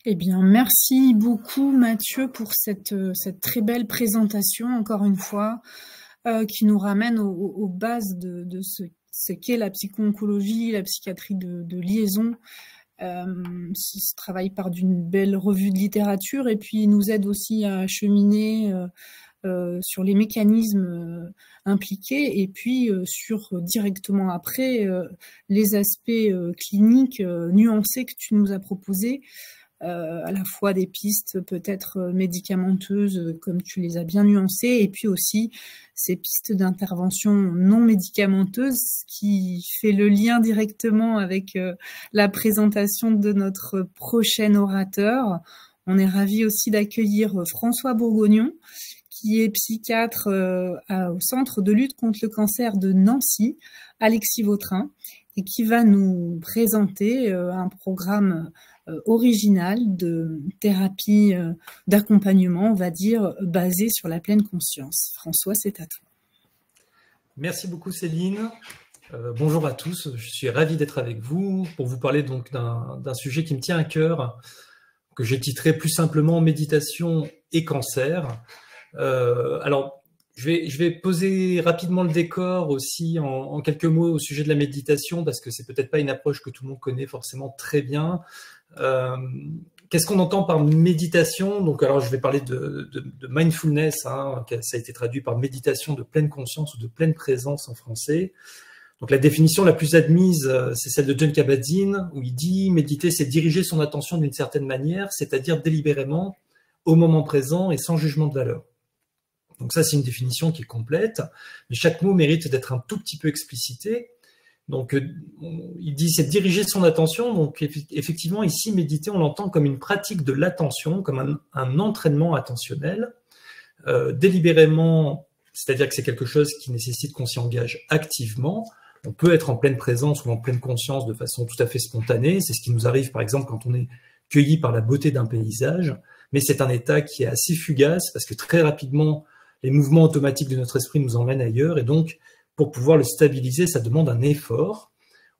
Eh bien, merci beaucoup Mathieu pour cette très belle présentation, encore une fois, qui nous ramène aux bases de ce qu'est la psycho-oncologie, la psychiatrie de liaison. Ce travail part d'une belle revue de littérature et puis nous aide aussi à cheminer sur les mécanismes impliqués et puis sur directement après les aspects cliniques nuancés que tu nous as proposés. À la fois des pistes peut-être médicamenteuses, comme tu les as bien nuancées, et puis aussi ces pistes d'intervention non médicamenteuses qui fait le lien directement avec la présentation de notre prochain orateur. On est ravis aussi d'accueillir François Bourgognon, qui est psychiatre au Centre de lutte contre le cancer de Nancy, Alexis Vautrin, et qui va nous présenter un programme original de thérapie d'accompagnement, on va dire, basé sur la pleine conscience. François, c'est à toi. Merci beaucoup Céline. Bonjour à tous, je suis ravi d'être avec vous pour vous parler donc d'un sujet qui me tient à cœur, que j'ai titré plus simplement méditation et cancer. Alors, je vais poser rapidement le décor aussi en quelques mots au sujet de la méditation, parce que c'est peut-être pas une approche que tout le monde connaît forcément très bien. Qu'est-ce qu'on entend par méditation? Donc, alors je vais parler de mindfulness, hein, ça a été traduit par méditation de pleine conscience ou de pleine présence en français. Donc la définition la plus admise, c'est celle de Jon Kabat-Zinn, où il dit méditer, c'est diriger son attention d'une certaine manière, c'est-à-dire délibérément, au moment présent et sans jugement de valeur. Donc ça, c'est une définition qui est complète, mais chaque mot mérite d'être un tout petit peu explicité. Donc, il dit c'est diriger son attention. Donc, effectivement, ici, méditer, on l'entend comme une pratique de l'attention, comme un entraînement attentionnel, délibérément, c'est-à-dire que c'est quelque chose qui nécessite qu'on s'y engage activement. On peut être en pleine présence ou en pleine conscience de façon tout à fait spontanée. C'est ce qui nous arrive, par exemple, quand on est cueilli par la beauté d'un paysage. Mais c'est un état qui est assez fugace parce que très rapidement, les mouvements automatiques de notre esprit nous emmènent ailleurs. Et donc, pour pouvoir le stabiliser, ça demande un effort.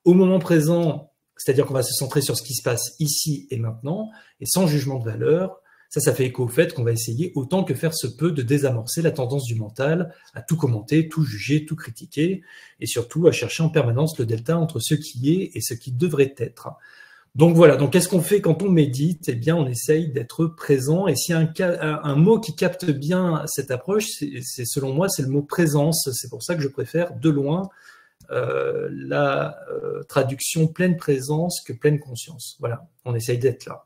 Au moment présent, c'est-à-dire qu'on va se centrer sur ce qui se passe ici et maintenant, et sans jugement de valeur, ça fait écho au fait qu'on va essayer, autant que faire se peut, de désamorcer la tendance du mental à tout commenter, tout juger, tout critiquer, et surtout à chercher en permanence le delta entre ce qui est et ce qui devrait être. Donc voilà, donc qu'est-ce qu'on fait quand on médite? Eh bien, on essaye d'être présent, et s'il y a un mot qui capte bien cette approche, c'est selon moi, c'est le mot présence. C'est pour ça que je préfère de loin la traduction pleine présence que pleine conscience. Voilà, on essaye d'être là.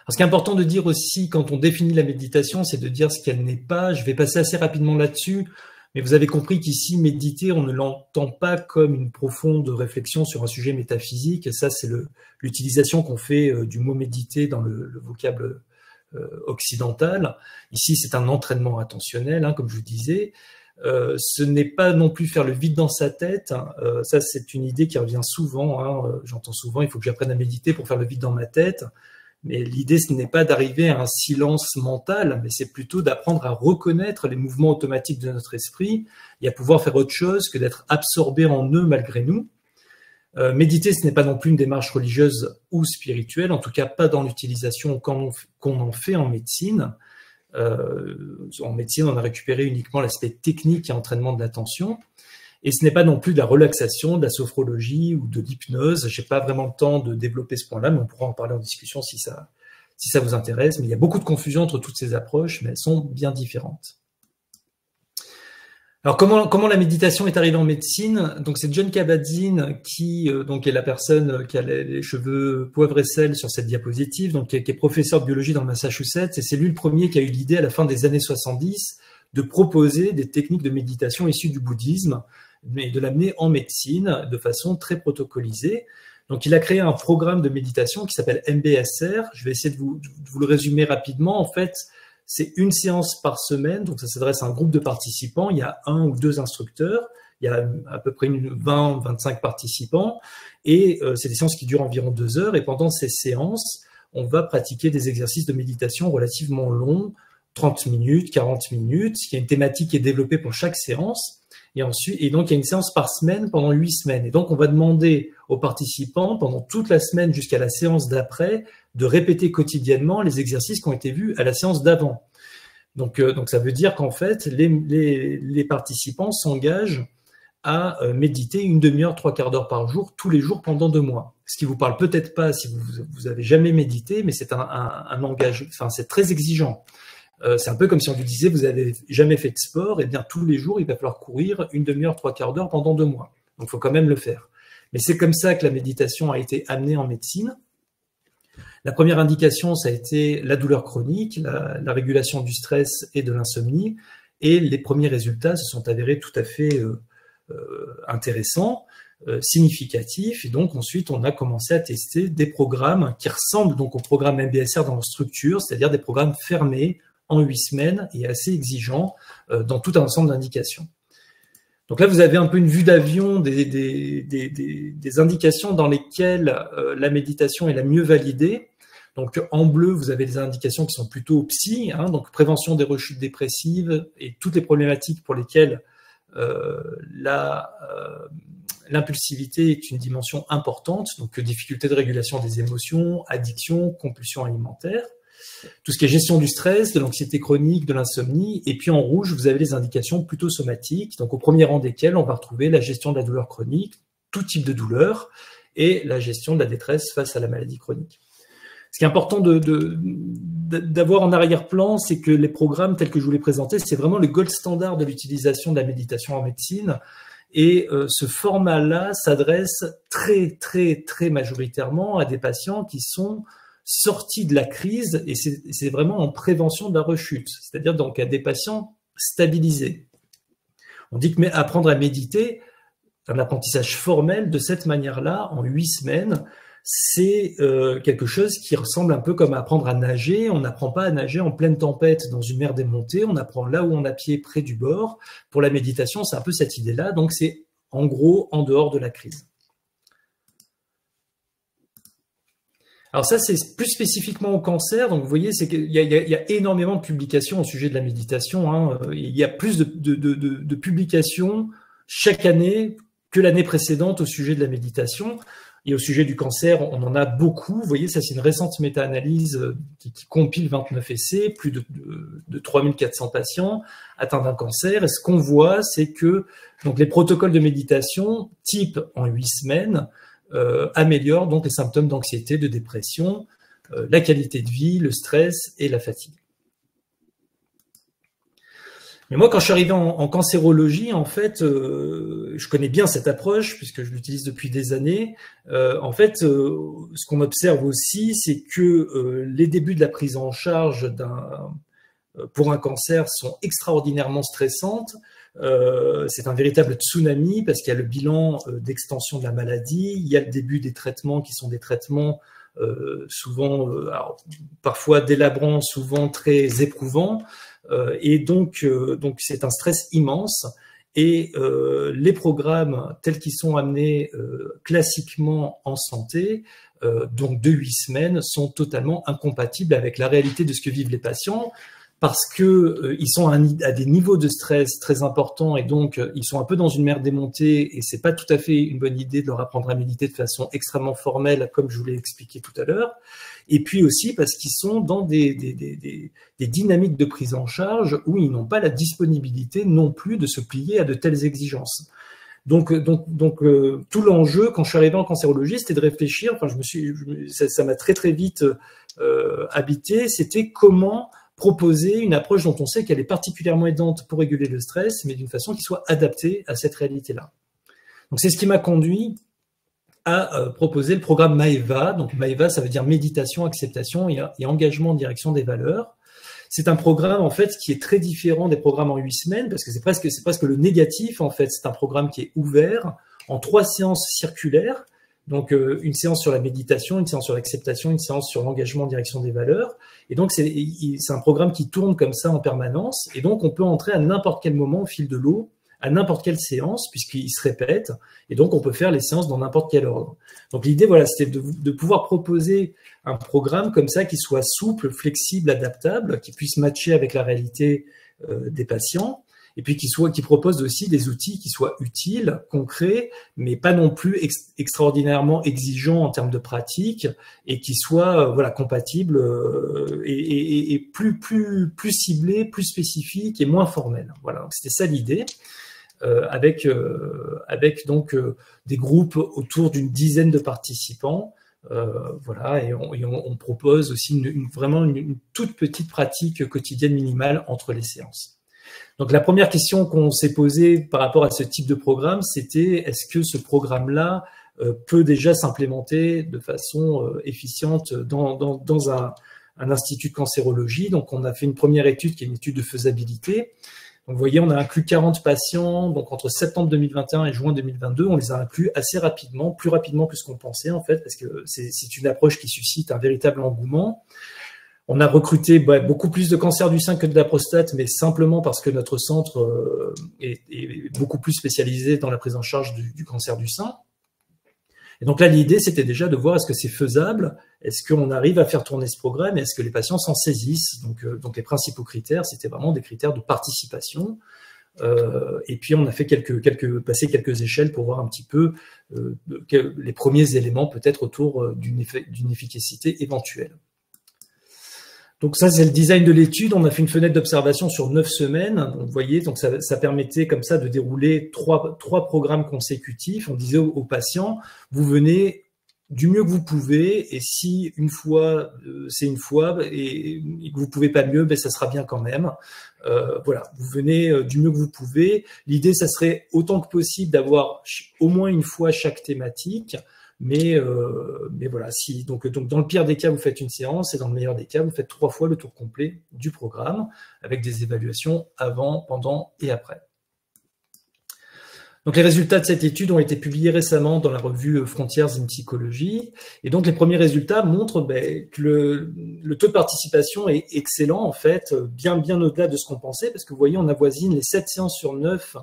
Alors, ce qui est important de dire aussi quand on définit la méditation, c'est de dire ce qu'elle n'est pas. Je vais passer assez rapidement là-dessus. Mais vous avez compris qu'ici, méditer, on ne l'entend pas comme une profonde réflexion sur un sujet métaphysique. Et ça, c'est l'utilisation qu'on fait du mot méditer dans le vocable occidental. Ici, c'est un entraînement attentionnel, hein, comme je vous disais. Ce n'est pas non plus faire le vide dans sa tête. Ça, c'est une idée qui revient souvent. Hein. J'entends souvent, il faut que j'apprenne à méditer pour faire le vide dans ma tête. Mais l'idée, ce n'est pas d'arriver à un silence mental, mais c'est plutôt d'apprendre à reconnaître les mouvements automatiques de notre esprit et à pouvoir faire autre chose que d'être absorbé en eux malgré nous. Méditer, ce n'est pas non plus une démarche religieuse ou spirituelle, en tout cas pas dans l'utilisation qu'on en fait en médecine. En médecine, on a récupéré uniquement l'aspect technique et entraînement de l'attention. Et ce n'est pas non plus de la relaxation, de la sophrologie ou de l'hypnose. Je n'ai pas vraiment le temps de développer ce point-là, mais on pourra en parler en discussion si ça vous intéresse. Mais il y a beaucoup de confusion entre toutes ces approches, mais elles sont bien différentes. Alors, comment la méditation est arrivée en médecine? Donc, c'est Jon Kabat-Zinn qui donc est la personne qui a les cheveux poivre et sel sur cette diapositive, donc qui est professeur de biologie dans le Massachusetts, et c'est lui le premier qui a eu l'idée à la fin des années 70 de proposer des techniques de méditation issues du bouddhisme, mais de l'amener en médecine de façon très protocolisée. Donc, il a créé un programme de méditation qui s'appelle MBSR. Je vais essayer de vous le résumer rapidement. En fait, c'est une séance par semaine, donc ça s'adresse à un groupe de participants, il y a 1 ou 2 instructeurs, il y a à peu près 20-25 participants, et c'est des séances qui durent environ 2 heures, et pendant ces séances, on va pratiquer des exercices de méditation relativement longs, 30 minutes, 40 minutes, il y a une thématique qui est développée pour chaque séance, et donc il y a une séance par semaine pendant 8 semaines, et donc on va demander aux participants, pendant toute la semaine jusqu'à la séance d'après, de répéter quotidiennement les exercices qui ont été vus à la séance d'avant. Donc ça veut dire qu'en fait, les participants s'engagent à méditer une demi-heure, 3/4 d'heure par jour, tous les jours pendant 2 mois. Ce qui vous parle peut-être pas si vous avez jamais médité, mais c'est un engagement, enfin c'est très exigeant. C'est un peu comme si on vous disait vous avez jamais fait de sport, et bien tous les jours il va falloir courir une demi-heure, 3/4 d'heure pendant 2 mois. Donc il faut quand même le faire. Mais c'est comme ça que la méditation a été amenée en médecine. La première indication, ça a été la douleur chronique, la régulation du stress et de l'insomnie, et les premiers résultats se sont avérés tout à fait intéressants, significatifs, et donc ensuite on a commencé à tester des programmes qui ressemblent donc au programme MBSR dans leur structure, c'est-à-dire des programmes fermés en 8 semaines et assez exigeants dans tout un ensemble d'indications. Donc là, vous avez un peu une vue d'avion des indications dans lesquelles la méditation est la mieux validée. Donc en bleu, vous avez des indications qui sont plutôt psy, donc prévention des rechutes dépressives et toutes les problématiques pour lesquelles l'impulsivité est une dimension importante, donc difficulté de régulation des émotions, addiction, compulsion alimentaire, tout ce qui est gestion du stress, de l'anxiété chronique, de l'insomnie, et puis en rouge, vous avez les indications plutôt somatiques, donc au premier rang desquelles on va retrouver la gestion de la douleur chronique, tout type de douleur, et la gestion de la détresse face à la maladie chronique. Ce qui est important d'avoir en arrière-plan, c'est que les programmes tels que je vous les présentais, c'est vraiment le gold standard de l'utilisation de la méditation en médecine. Et ce format-là s'adresse très, très, très majoritairement à des patients qui sont sortis de la crise, et c'est vraiment en prévention de la rechute, c'est-à-dire donc à des patients stabilisés. On dit que apprendre à méditer, un apprentissage formel de cette manière-là, en 8 semaines, c'est quelque chose qui ressemble un peu comme apprendre à nager. On n'apprend pas à nager en pleine tempête dans une mer démontée, on apprend là où on a pied près du bord. Pour la méditation, c'est un peu cette idée-là, donc c'est en gros en dehors de la crise. Alors ça, c'est plus spécifiquement au cancer. Donc vous voyez, c'est qu'il y a énormément de publications au sujet de la méditation. Il y a plus de publications chaque année que l'année précédente au sujet de la méditation. Et au sujet du cancer, on en a beaucoup. Vous voyez, ça c'est une récente méta-analyse qui compile 29 essais, plus de 3400 patients atteints d'un cancer. Et ce qu'on voit, c'est que donc, les protocoles de méditation type en 8 semaines améliorent donc les symptômes d'anxiété, de dépression, la qualité de vie, le stress et la fatigue. Mais moi, quand je suis arrivé en cancérologie, en fait, je connais bien cette approche puisque je l'utilise depuis des années. En fait, ce qu'on observe aussi, c'est que les débuts de la prise en charge pour un cancer sont extraordinairement stressantes. C'est un véritable tsunami parce qu'il y a le bilan d'extension de la maladie, il y a le début des traitements qui sont des traitements souvent, alors, parfois délabrants, souvent très éprouvants. Et donc c'est un stress immense, et les programmes tels qu'ils sont amenés classiquement en santé, donc de 8 semaines, sont totalement incompatibles avec la réalité de ce que vivent les patients, parce que ils sont à des niveaux de stress très importants, et donc ils sont un peu dans une mer démontée, et c'est pas tout à fait une bonne idée de leur apprendre à méditer de façon extrêmement formelle, comme je vous l'ai expliqué tout à l'heure. Et puis aussi parce qu'ils sont dans des dynamiques de prise en charge où ils n'ont pas la disponibilité non plus de se plier à de telles exigences. Donc tout l'enjeu, quand je suis arrivé en cancérologie, c'était de réfléchir, enfin ça m'a très très vite habité, c'était comment proposer une approche dont on sait qu'elle est particulièrement aidante pour réguler le stress, mais d'une façon qui soit adaptée à cette réalité-là. Donc c'est ce qui m'a conduit à proposer le programme Maeva. Donc Maeva, ça veut dire méditation, acceptation et engagement en direction des valeurs. C'est un programme en fait qui est très différent des programmes en 8 semaines, parce que c'est presque le négatif en fait. C'est un programme qui est ouvert en 3 séances circulaires Donc, une séance sur la méditation, une séance sur l'acceptation, une séance sur l'engagement en direction des valeurs. Et donc, c'est un programme qui tourne comme ça en permanence. Et donc, on peut entrer à n'importe quel moment au fil de l'eau, à n'importe quelle séance, puisqu'il se répète. Et donc, on peut faire les séances dans n'importe quel ordre. Donc, l'idée, voilà, c'était de pouvoir proposer un programme comme ça qui soit souple, flexible, adaptable, qui puisse matcher avec la réalité des patients. Et puis qui propose aussi des outils qui soient utiles, concrets, mais pas non plus extraordinairement exigeants en termes de pratique, et qui soient voilà, compatibles et plus ciblés, plus spécifiques et moins formels. Voilà, c'était ça l'idée, avec donc des groupes autour d'une dizaine de participants. Voilà, et on propose aussi vraiment une toute petite pratique quotidienne minimale entre les séances. Donc la première question qu'on s'est posée par rapport à ce type de programme, c'était est-ce que ce programme-là peut déjà s'implémenter de façon efficiente dans un institut de cancérologie. Donc on a fait une première étude qui est une étude de faisabilité. Donc vous voyez, on a inclus 40 patients, donc entre septembre 2021 et juin 2022, on les a inclus assez rapidement, plus rapidement que ce qu'on pensait en fait, parce que c'est une approche qui suscite un véritable engouement. On a recruté beaucoup plus de cancers du sein que de la prostate, mais simplement parce que notre centre est beaucoup plus spécialisé dans la prise en charge du cancer du sein. Et donc là, l'idée, c'était déjà de voir est-ce que c'est faisable, est-ce qu'on arrive à faire tourner ce programme, et est-ce que les patients s'en saisissent. Donc les principaux critères, c'était vraiment des critères de participation. Et puis on a fait passer quelques échelles pour voir un petit peu les premiers éléments peut-être autour d'une efficacité éventuelle. Donc ça, c'est le design de l'étude. On a fait une fenêtre d'observation sur 9 semaines. Donc, vous voyez, donc ça permettait comme ça de dérouler trois programmes consécutifs. On disait aux patients, vous venez du mieux que vous pouvez, et si une fois, c'est une fois, et que vous pouvez pas mieux, ça sera bien quand même. Voilà, vous venez du mieux que vous pouvez. L'idée, ça serait autant que possible d'avoir au moins une fois chaque thématique. Mais voilà, donc dans le pire des cas, vous faites une séance, et dans le meilleur des cas, vous faites 3 fois le tour complet du programme, avec des évaluations avant, pendant et après. Donc les résultats de cette étude ont été publiés récemment dans la revue Frontiers in Psychology, et donc les premiers résultats montrent que le taux de participation est excellent, en fait, bien au-delà de ce qu'on pensait, parce que vous voyez, on avoisine les 7 séances sur 9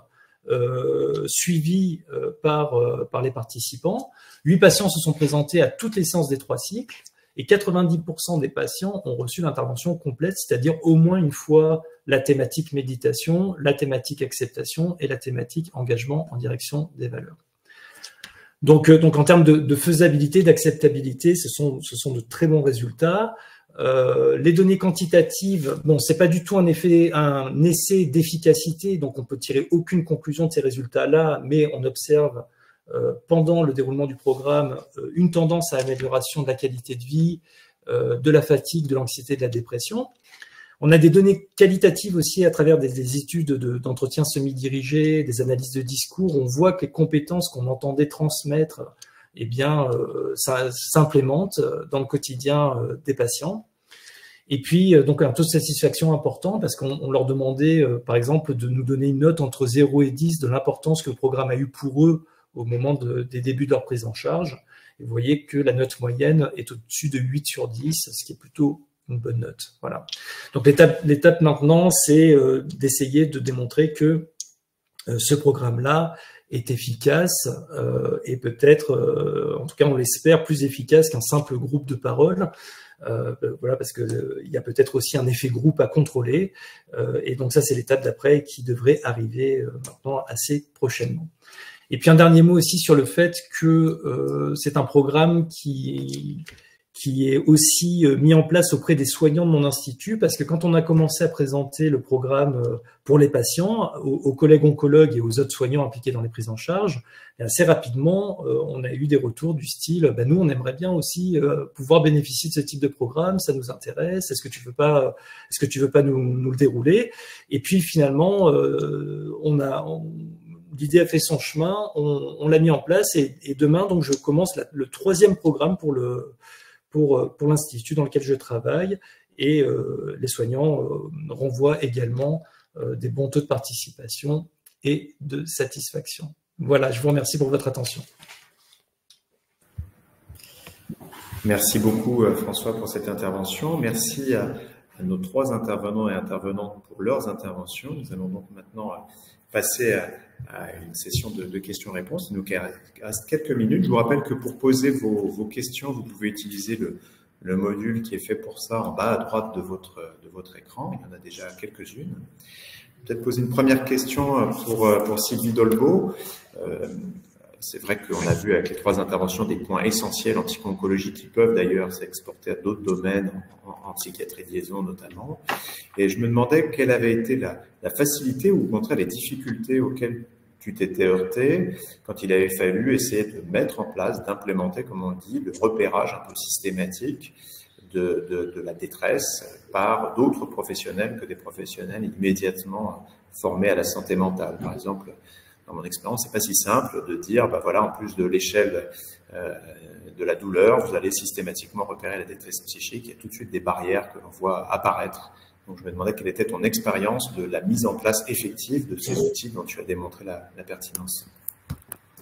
suivis par les participants. 8 patients se sont présentés à toutes les séances des 3 cycles, et 90% des patients ont reçu l'intervention complète, c'est-à-dire au moins une fois la thématique méditation, la thématique acceptation et la thématique engagement en direction des valeurs. Donc en termes de faisabilité, d'acceptabilité, ce sont de très bons résultats. Les données quantitatives, bon, c'est pas du tout un essai d'efficacité, donc on peut tirer aucune conclusion de ces résultats-là, mais on observe pendant le déroulement du programme une tendance à l'amélioration de la qualité de vie, de la fatigue, de l'anxiété, de la dépression. On a des données qualitatives aussi à travers des études d'entretien semi-dirigé, des analyses de discours. On voit que les compétences qu'on entendait transmettre, eh bien, ça s'implémente dans le quotidien des patients. Et puis, donc, un taux de satisfaction important, parce qu'on leur demandait, par exemple, de nous donner une note entre 0 et 10 de l'importance que le programme a eu pour eux au moment des débuts de leur prise en charge. Et vous voyez que la note moyenne est au-dessus de 8 sur 10, ce qui est plutôt une bonne note. Voilà. Donc, l'étape maintenant, c'est d'essayer de démontrer que ce programme-là est efficace et peut-être, en tout cas on l'espère, plus efficace qu'un simple groupe de parole. Voilà, parce que il y a peut-être aussi un effet groupe à contrôler. Et donc ça, c'est l'étape d'après qui devrait arriver maintenant assez prochainement. Et puis un dernier mot aussi sur le fait que c'est un programme qui est aussi mis en place auprès des soignants de mon institut, parce que quand on a commencé à présenter le programme pour les patients, aux collègues oncologues et aux autres soignants impliqués dans les prises en charge, assez rapidement, on a eu des retours du style nous, on aimerait bien aussi pouvoir bénéficier de ce type de programme, ça nous intéresse, est-ce que tu veux pas nous le dérouler? Et puis finalement, l'idée a fait son chemin, on l'a mis en place, et demain, donc, je commence le 3e programme pour l'institut dans lequel je travaille, et les soignants renvoient également des bons taux de participation et de satisfaction. Voilà, je vous remercie pour votre attention. Merci beaucoup François pour cette intervention. Merci à nos 3 intervenants et intervenantes pour leurs interventions. Nous allons donc maintenant passer à une session de questions-réponses. Il nous reste quelques minutes. Je vous rappelle que pour poser vos questions, vous pouvez utiliser le module qui est fait pour ça en bas à droite de votre écran. Il y en a déjà quelques-unes. Peut-être poser une première question pour Sylvie Dolbeau. C'est vrai qu'on a vu avec les 3 interventions des points essentiels en psycho-oncologie qui peuvent d'ailleurs s'exporter à d'autres domaines, en psychiatrie de liaison notamment. Et je me demandais quelle avait été la facilité ou au contraire les difficultés auxquelles tu t'étais heurté quand il avait fallu essayer de mettre en place, d'implémenter, comme on dit, le repérage un peu systématique de la détresse par d'autres professionnels que des professionnels immédiatement formés à la santé mentale. Par exemple, dans mon expérience, c'est pas si simple de dire, bah voilà, en plus de l'échelle de la douleur, vous allez systématiquement repérer la détresse psychique. Il y a tout de suite des barrières que l'on voit apparaître. Donc, je me demandais quelle était ton expérience de la mise en place effective de ces outils dont tu as démontré la pertinence.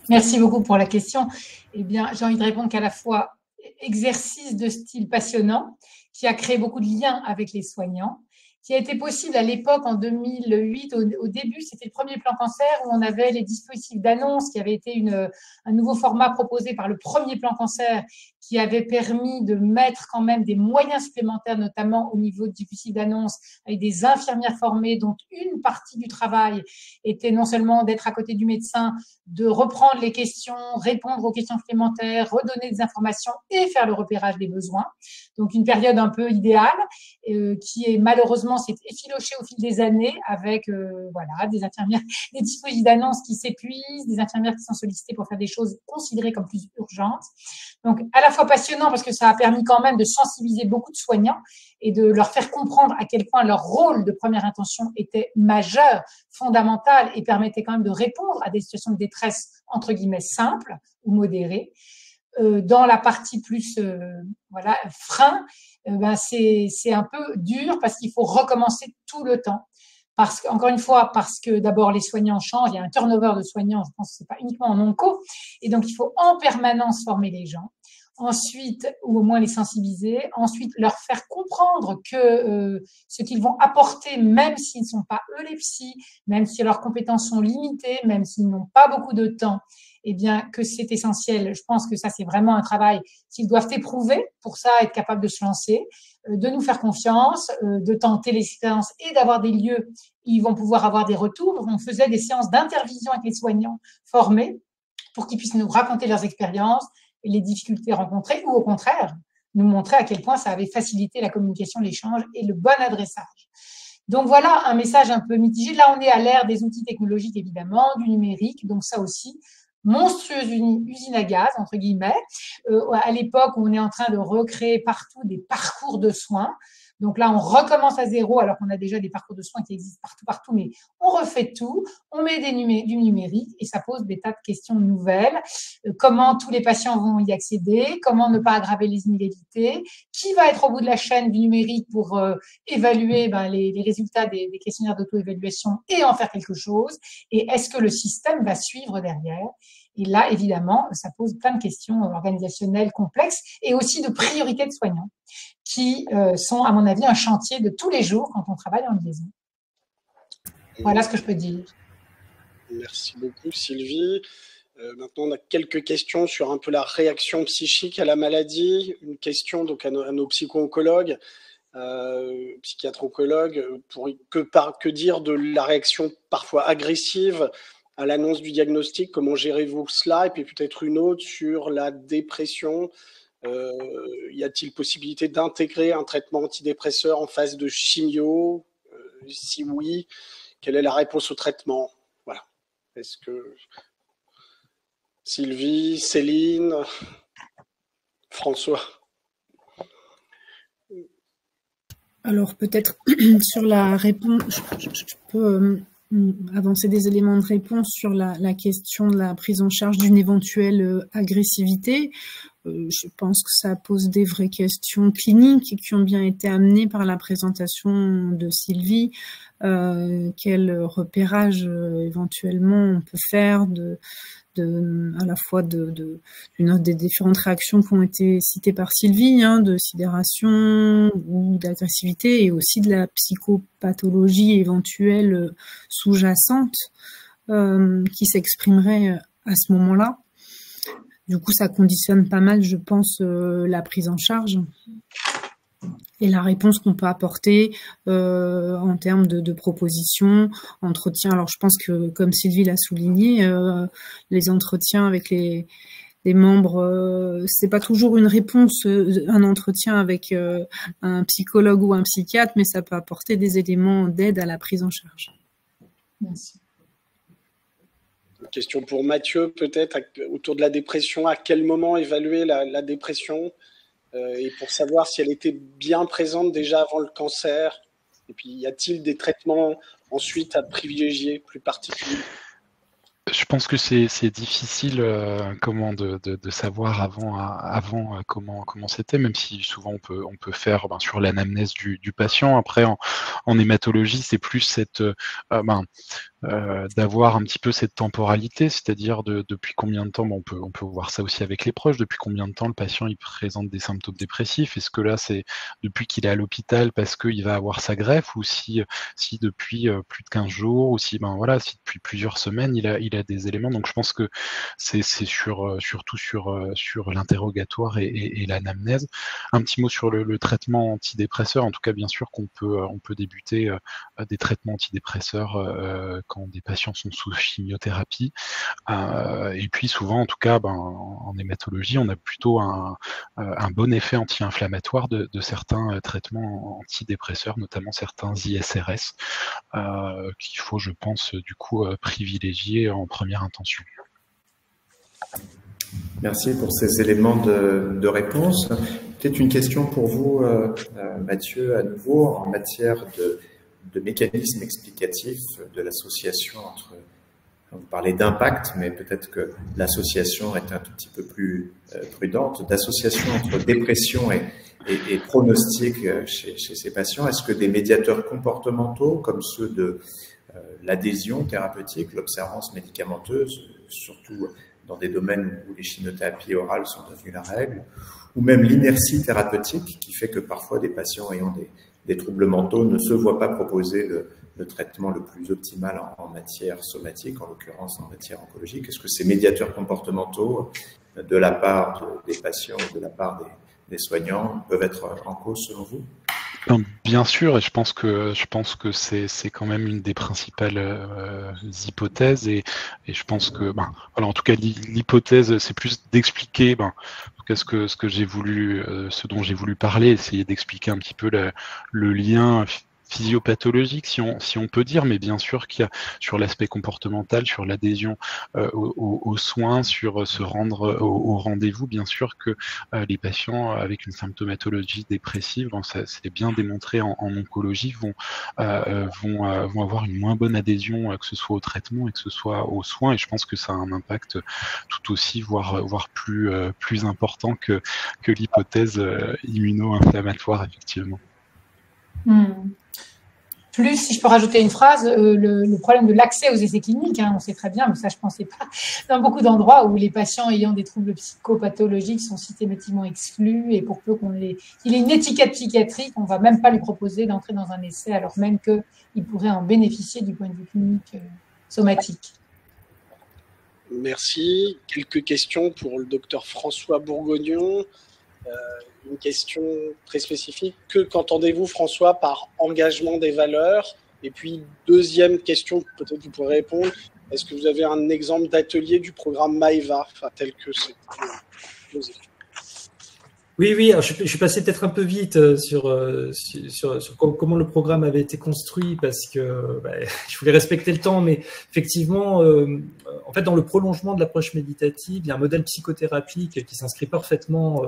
Merci beaucoup pour la question. Eh bien, j'ai envie de répondre qu'à la fois exercice de style passionnant qui a créé beaucoup de liens avec les soignants, qui a été possible à l'époque, en 2008, au début, c'était le premier plan cancer où on avait les dispositifs d'annonce qui avait été un nouveau format proposé par le premier plan cancer qui avait permis de mettre quand même des moyens supplémentaires, notamment au niveau du dispositif d'annonce, avec des infirmières formées dont une partie du travail était non seulement d'être à côté du médecin, de reprendre les questions, répondre aux questions supplémentaires, redonner des informations et faire le repérage des besoins. Donc, une période un peu idéale qui est malheureusement s'est effilochée au fil des années avec voilà, des infirmières, des dispositifs d'annonce qui s'épuisent, des infirmières qui sont sollicitées pour faire des choses considérées comme plus urgentes. Donc, à la fois passionnant parce que ça a permis quand même de sensibiliser beaucoup de soignants et de leur faire comprendre à quel point leur rôle de première intention était majeur, fondamental et permettait quand même de répondre à des situations de détresse entre guillemets simples ou modérées. Dans la partie plus voilà, frein, ben c'est un peu dur parce qu'il faut recommencer tout le temps. Encore une fois, parce que d'abord les soignants changent, il y a un turnover de soignants, je pense que c'est pas uniquement en onco, et donc il faut en permanence former les gens. Ensuite, ou au moins les sensibiliser. Ensuite, leur faire comprendre que ce qu'ils vont apporter, même s'ils ne sont pas eux les psys, même si leurs compétences sont limitées, même s'ils n'ont pas beaucoup de temps, eh bien, que c'est essentiel. Je pense que ça, c'est vraiment un travail qu'ils doivent éprouver pour ça, être capables de se lancer, de nous faire confiance, de tenter les expériences et d'avoir des lieux où ils vont pouvoir avoir des retours. On faisait des séances d'intervision avec les soignants formés pour qu'ils puissent nous raconter leurs expériences, les difficultés rencontrées ou au contraire, nous montrer à quel point ça avait facilité la communication, l'échange et le bon adressage. Donc voilà un message un peu mitigé. Là, on est à l'ère des outils technologiques, évidemment, du numérique, donc ça aussi, monstrueuse usine à gaz, entre guillemets, à l'époque où on est en train de recréer partout des parcours de soins. Donc là, on recommence à zéro alors qu'on a déjà des parcours de soins qui existent partout, mais on refait tout, on met du numérique et ça pose des tas de questions nouvelles. Comment tous les patients vont y accéder? Comment ne pas aggraver les inégalités? Qui va être au bout de la chaîne du numérique pour évaluer les résultats des questionnaires d'auto-évaluation et en faire quelque chose? Et est-ce que le système va suivre derrière? Et là, évidemment, ça pose plein de questions organisationnelles complexes et aussi de priorités de soignants qui sont, à mon avis, un chantier de tous les jours quand on travaille en liaison. Voilà ce que je peux dire. Merci beaucoup, Sylvie. Maintenant, on a quelques questions sur un peu la réaction psychique à la maladie. Une question donc à nos psycho-oncologues, psychiatres-oncologues, que dire de la réaction parfois agressive à l'annonce du diagnostic? Comment gérez-vous cela? Et puis peut-être une autre sur la dépression. Y a-t-il possibilité d'intégrer un traitement antidépresseur en phase de chimio? Si oui, quelle est la réponse au traitement? Voilà. Est-ce que Sylvie, Céline, François? Alors peut-être sur la réponse, je peux avancer des éléments de réponse sur la question de la prise en charge d'une éventuelle agressivité. je pense que ça pose des vraies questions cliniques qui ont bien été amenées par la présentation de Sylvie. Quel repérage éventuellement on peut faire à la fois des différentes réactions qui ont été citées par Sylvie, de sidération ou d'agressivité, et aussi de la psychopathologie éventuelle sous-jacente qui s'exprimerait à ce moment-là. Du coup, ça conditionne pas mal, je pense, la prise en charge et la réponse qu'on peut apporter en termes de propositions, entretiens. Alors, je pense que, comme Sylvie l'a souligné, les entretiens avec les membres, c'est pas toujours une réponse, un entretien avec un psychologue ou un psychiatre, mais ça peut apporter des éléments d'aide à la prise en charge. Merci. Une question pour Mathieu, peut-être, autour de la dépression. À quel moment évaluer la dépression et pour savoir si elle était bien présente déjà avant le cancer? Et puis, y a-t-il des traitements ensuite à privilégier plus particuliers? Je pense que c'est difficile de savoir avant comment c'était, même si souvent on peut faire sur l'anamnèse du patient. Après, en hématologie, c'est plus cette d'avoir un petit peu cette temporalité, c'est-à-dire depuis combien de temps, on peut voir ça aussi avec les proches, depuis combien de temps le patient il présente des symptômes dépressifs. Est-ce que là c'est depuis qu'il est à l'hôpital parce qu'il va avoir sa greffe, ou si depuis plus de 15 jours, ou si si depuis plusieurs semaines il a des éléments. Donc je pense que c'est surtout sur l'interrogatoire et l'anamnèse. Un petit mot sur le traitement antidépresseur. En tout cas, bien sûr qu'on peut débuter des traitements antidépresseurs quand des patients sont sous chimiothérapie. Et puis souvent, en tout cas, en hématologie, on a plutôt un bon effet anti-inflammatoire de certains traitements antidépresseurs, notamment certains ISRS, qu'il faut, je pense, du coup, privilégier en première intention. Merci pour ces éléments de réponse. Peut-être une question pour vous, Mathieu, à nouveau, en matière de mécanismes explicatifs de l'association entre, vous parlez d'impact, mais peut-être que l'association est un tout petit peu plus prudente, d'association entre dépression et pronostic chez ces patients. Est-ce que des médiateurs comportementaux comme ceux de l'adhésion thérapeutique, l'observance médicamenteuse, surtout dans des domaines où les chimiothérapies orales sont devenues la règle, ou même l'inertie thérapeutique qui fait que parfois des patients ayant des troubles mentaux ne se voient pas proposer le traitement le plus optimal en matière somatique, en l'occurrence en matière oncologique. Est-ce que ces médiateurs comportementaux, de la part des patients ou de la part des soignants, peuvent être en cause selon vous? Bien sûr, et je pense que c'est quand même une des principales hypothèses, et je pense que en tout cas l'hypothèse, c'est plus d'expliquer en tout cas ce dont j'ai voulu parler, essayer d'expliquer un petit peu le lien physiopathologique, si on peut dire, mais bien sûr qu'il y a sur l'aspect comportemental, sur l'adhésion aux soins, sur se rendre au rendez-vous, bien sûr que les patients avec une symptomatologie dépressive, c'est bien démontré en oncologie, vont avoir une moins bonne adhésion, que ce soit au traitement et que ce soit aux soins, et je pense que ça a un impact tout aussi, voire plus important que l'hypothèse immuno-inflammatoire, effectivement. Plus, si je peux rajouter une phrase, le problème de l'accès aux essais cliniques, on sait très bien, mais ça je ne pensais pas, dans beaucoup d'endroits où les patients ayant des troubles psychopathologiques sont systématiquement exclus, et pour peu qu'il ait une étiquette psychiatrique, on ne va même pas lui proposer d'entrer dans un essai alors même qu'il pourrait en bénéficier du point de vue clinique somatique. Merci. Quelques questions pour le docteur François Bourgognon. Une question très spécifique. Qu'entendez-vous, François, par engagement des valeurs? Et puis, deuxième question, peut-être vous pourrez répondre. Est-ce que vous avez un exemple d'atelier du programme Maeva, tel que c'est posé? Oui. Alors je suis passé peut-être un peu vite sur comment le programme avait été construit, parce que je voulais respecter le temps, mais effectivement, en fait, dans le prolongement de l'approche méditative, il y a un modèle psychothérapique qui s'inscrit parfaitement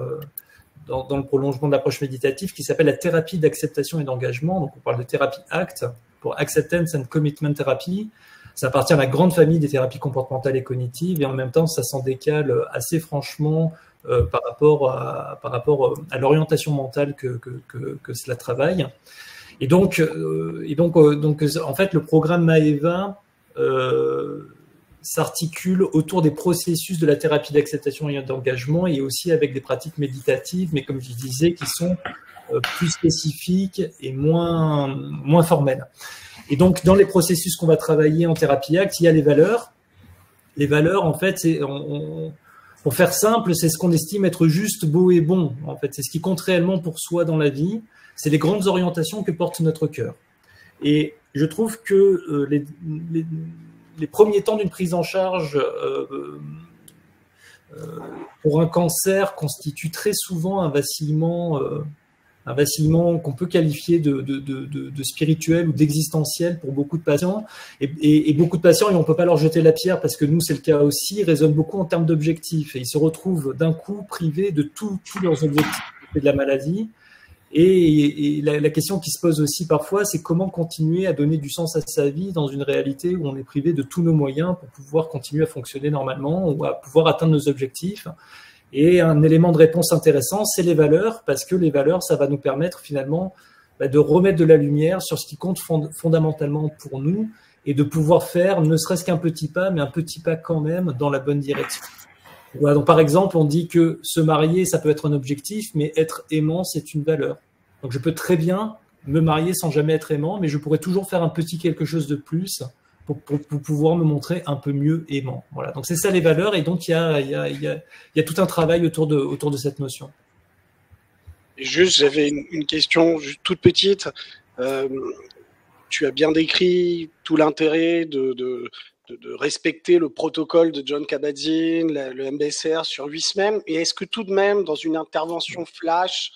dans le prolongement de l'approche méditative, qui s'appelle la thérapie d'acceptation et d'engagement. Donc, on parle de thérapie ACT pour Acceptance and Commitment Therapy. Ça appartient à la grande famille des thérapies comportementales et cognitives, et en même temps, ça s'en décale assez franchement par rapport à l'orientation mentale que cela travaille. Et donc, en fait, le programme Maeva s'articule autour des processus de la thérapie d'acceptation et d'engagement, et aussi avec des pratiques méditatives, mais comme je disais, qui sont plus spécifiques et moins formelles. Et donc, dans les processus qu'on va travailler en thérapie ACT, il y a les valeurs. Les valeurs, en fait, pour faire simple, c'est ce qu'on estime être juste, beau et bon. En fait, c'est ce qui compte réellement pour soi dans la vie. C'est les grandes orientations que porte notre cœur. Et je trouve que les premiers temps d'une prise en charge pour un cancer constituent très souvent un vacillement qu'on peut qualifier de spirituel ou d'existentiel pour beaucoup de patients. Et beaucoup de patients, et on ne peut pas leur jeter la pierre parce que nous, c'est le cas aussi, raisonnent beaucoup en termes d'objectifs. Et ils se retrouvent d'un coup privés de tous leurs objectifs de la maladie. Et la question qui se pose aussi parfois, c'est comment continuer à donner du sens à sa vie dans une réalité où on est privé de tous nos moyens pour pouvoir continuer à fonctionner normalement ou à pouvoir atteindre nos objectifs. Et un élément de réponse intéressant, c'est les valeurs, parce que les valeurs, ça va nous permettre finalement de remettre de la lumière sur ce qui compte fondamentalement pour nous et de pouvoir faire ne serait-ce qu'un petit pas, mais un petit pas quand même dans la bonne direction. Voilà, donc par exemple, on dit que se marier, ça peut être un objectif, mais être aimant, c'est une valeur. Donc je peux très bien me marier sans jamais être aimant, mais je pourrais toujours faire un petit quelque chose de plus pour pouvoir me montrer un peu mieux aimant. Voilà, donc c'est ça les valeurs, et donc il y a tout un travail autour de cette notion. Juste, j'avais une question toute petite. Tu as bien décrit tout l'intérêt de respecter le protocole de Jon Kabat-Zinn, le MBSR sur 8 semaines. Et est-ce que tout de même, dans une intervention flash,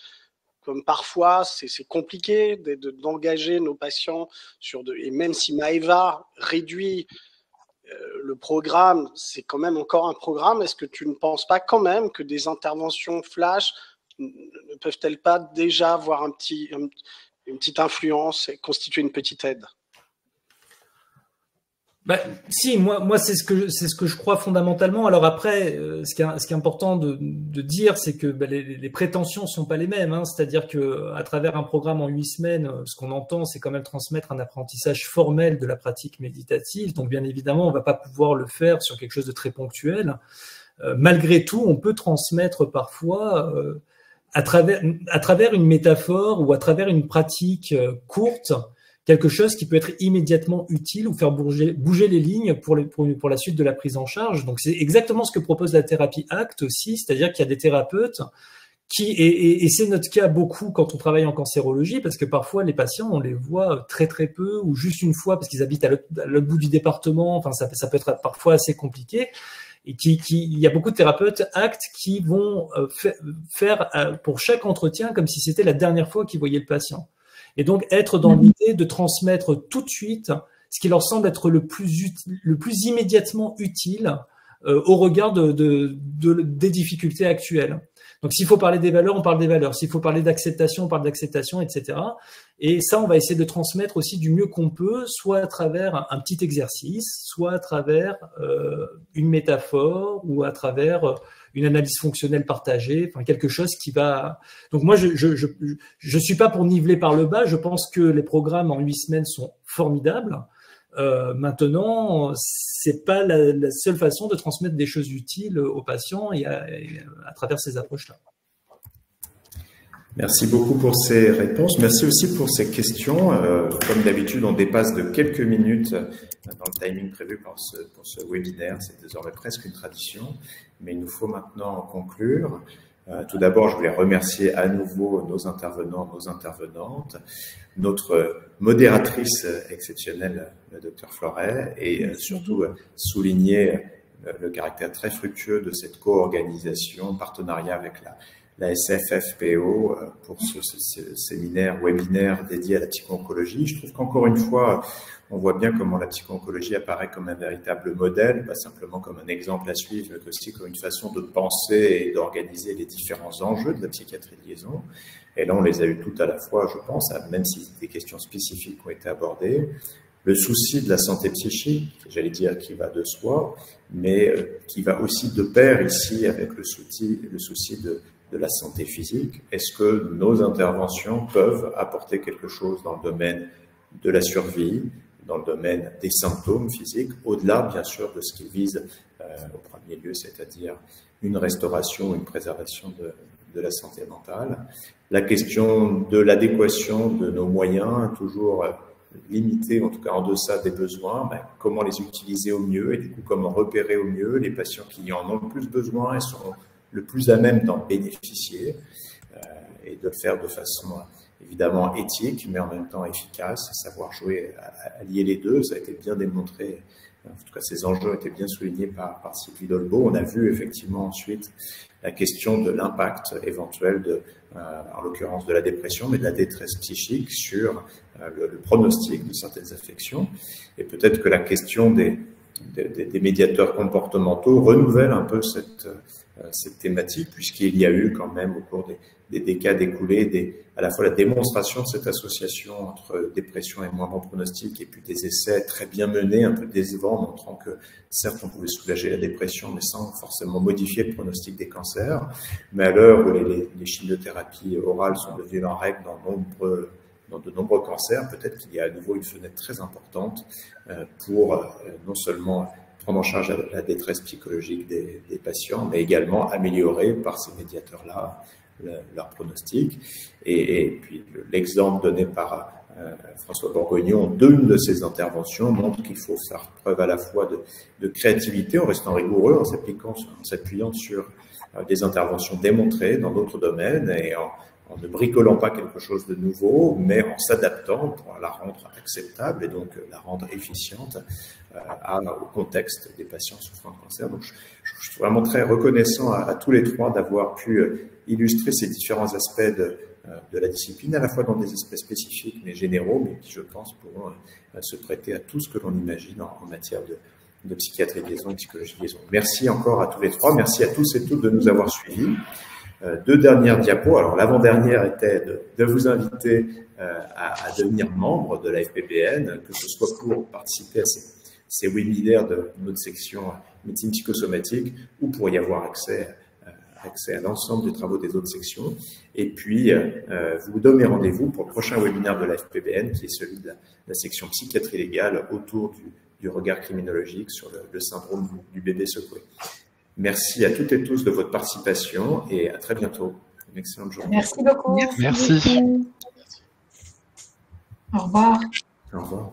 comme parfois c'est compliqué d'engager nos patients et même si Maeva réduit le programme, c'est quand même encore un programme. Est-ce que tu ne penses pas quand même que des interventions flash ne peuvent-elles pas déjà avoir une petite influence et constituer une petite aide? Si, moi c'est ce que je crois fondamentalement. Alors après, ce qui est important de dire, c'est que les prétentions sont pas les mêmes. C'est-à-dire que à travers un programme en 8 semaines, ce qu'on entend, c'est quand même transmettre un apprentissage formel de la pratique méditative. Donc bien évidemment, on va pas pouvoir le faire sur quelque chose de très ponctuel. Malgré tout, on peut transmettre parfois à travers une métaphore ou à travers une pratique courte, quelque chose qui peut être immédiatement utile ou faire bouger les lignes pour la suite de la prise en charge. Donc, c'est exactement ce que propose la thérapie ACT aussi, c'est-à-dire qu'il y a des thérapeutes et c'est notre cas beaucoup quand on travaille en cancérologie, parce que parfois les patients, on les voit très très peu ou juste une fois parce qu'ils habitent à l'autre bout du département. Enfin, ça peut être parfois assez compliqué. Et il y a beaucoup de thérapeutes ACT qui vont faire pour chaque entretien comme si c'était la dernière fois qu'ils voyaient le patient. Et donc, être dans l'idée de transmettre tout de suite ce qui leur semble être le plus immédiatement utile au regard des difficultés actuelles. Donc, s'il faut parler des valeurs, on parle des valeurs. S'il faut parler d'acceptation, on parle d'acceptation, etc. Et ça, on va essayer de transmettre aussi du mieux qu'on peut, soit à travers un petit exercice, soit à travers une métaphore ou à travers une analyse fonctionnelle partagée, enfin quelque chose qui va... Donc moi, je suis pas pour niveler par le bas, je pense que les programmes en 8 semaines sont formidables. Maintenant, c'est pas la seule façon de transmettre des choses utiles aux patients et à travers ces approches-là. Merci beaucoup pour ces réponses. Merci aussi pour ces questions. Comme d'habitude, on dépasse de quelques minutes dans le timing prévu pour ce webinaire. C'est désormais presque une tradition, mais il nous faut maintenant conclure. Tout d'abord, je voulais remercier à nouveau nos intervenants, nos intervenantes, notre modératrice exceptionnelle, le Dr Floret, et surtout souligner le caractère très fructueux de cette co-organisation, partenariat avec la SFFPO pour ce séminaire, webinaire dédié à la psycho-oncologie. Je trouve qu'encore une fois, on voit bien comment la psycho-oncologie apparaît comme un véritable modèle, pas simplement comme un exemple à suivre, mais aussi comme une façon de penser et d'organiser les différents enjeux de la psychiatrie de liaison. Et là, on les a eu tout à la fois, je pense, même si des questions spécifiques ont été abordées. le souci de la santé psychique, j'allais dire qui va de soi, mais qui va aussi de pair ici avec le souci de la santé physique. Est-ce que nos interventions peuvent apporter quelque chose dans le domaine de la survie, dans le domaine des symptômes physiques, au-delà bien sûr de ce qu'ils visent au premier lieu, c'est-à-dire une restauration, une préservation de la santé mentale. La question de l'adéquation de nos moyens, toujours limitée, en tout cas en deçà des besoins, comment les utiliser au mieux et du coup comment repérer au mieux les patients qui en ont le plus besoin et sont le plus à même d'en bénéficier et de le faire de façon évidemment éthique, mais en même temps efficace, savoir jouer à lier les deux. Ça a été bien démontré, en tout cas ces enjeux ont été bien soulignés par Sylvie Dolbeau. On a vu effectivement ensuite la question de l'impact éventuel en l'occurrence de la dépression, mais de la détresse psychique sur le pronostic de certaines affections. Et peut-être que la question des médiateurs comportementaux renouvelle un peu cette thématique, puisqu'il y a eu quand même au cours des décades écoulés à la fois la démonstration de cette association entre dépression et moins bon pronostic, et puis des essais très bien menés, un peu décevants, montrant que certes on pouvait soulager la dépression, mais sans forcément modifier le pronostic des cancers. Mais à l'heure où les chimiothérapies orales sont devenues en règle dans de nombreux cancers, peut-être qu'il y a à nouveau une fenêtre très importante pour non seulement prendre en charge la détresse psychologique des patients, mais également améliorer par ces médiateurs-là leur pronostic. Et puis l'exemple donné par François Bourgognon d'une de ses interventions montre qu'il faut faire preuve à la fois de créativité en restant rigoureux, en s'appuyant sur des interventions démontrées dans d'autres domaines et en ne bricolant pas quelque chose de nouveau, mais en s'adaptant pour la rendre acceptable et donc la rendre efficiente au contexte des patients souffrant de cancer. Donc, je suis vraiment très reconnaissant à tous les trois d'avoir pu illustrer ces différents aspects de la discipline, à la fois dans des aspects spécifiques mais généraux, mais qui, je pense, pourront se prêter à tout ce que l'on imagine en matière de psychiatrie de liaison et psychologie de liaison. Merci encore à tous les trois. Merci à tous et toutes de nous avoir suivis. Deux dernières diapos. Alors, l'avant-dernière était de vous inviter à devenir membre de la FPBN, que ce soit pour participer à ces webinaires de notre section médecine psychosomatique ou pour y avoir accès à l'ensemble des travaux des autres sections. Et puis, vous donnez rendez-vous pour le prochain webinaire de la FPBN, qui est celui de la section psychiatrie légale autour du regard criminologique sur le syndrome du bébé secoué. Merci à toutes et tous de votre participation et à très bientôt. Une excellente journée. Merci beaucoup. Merci. Au revoir. Au revoir.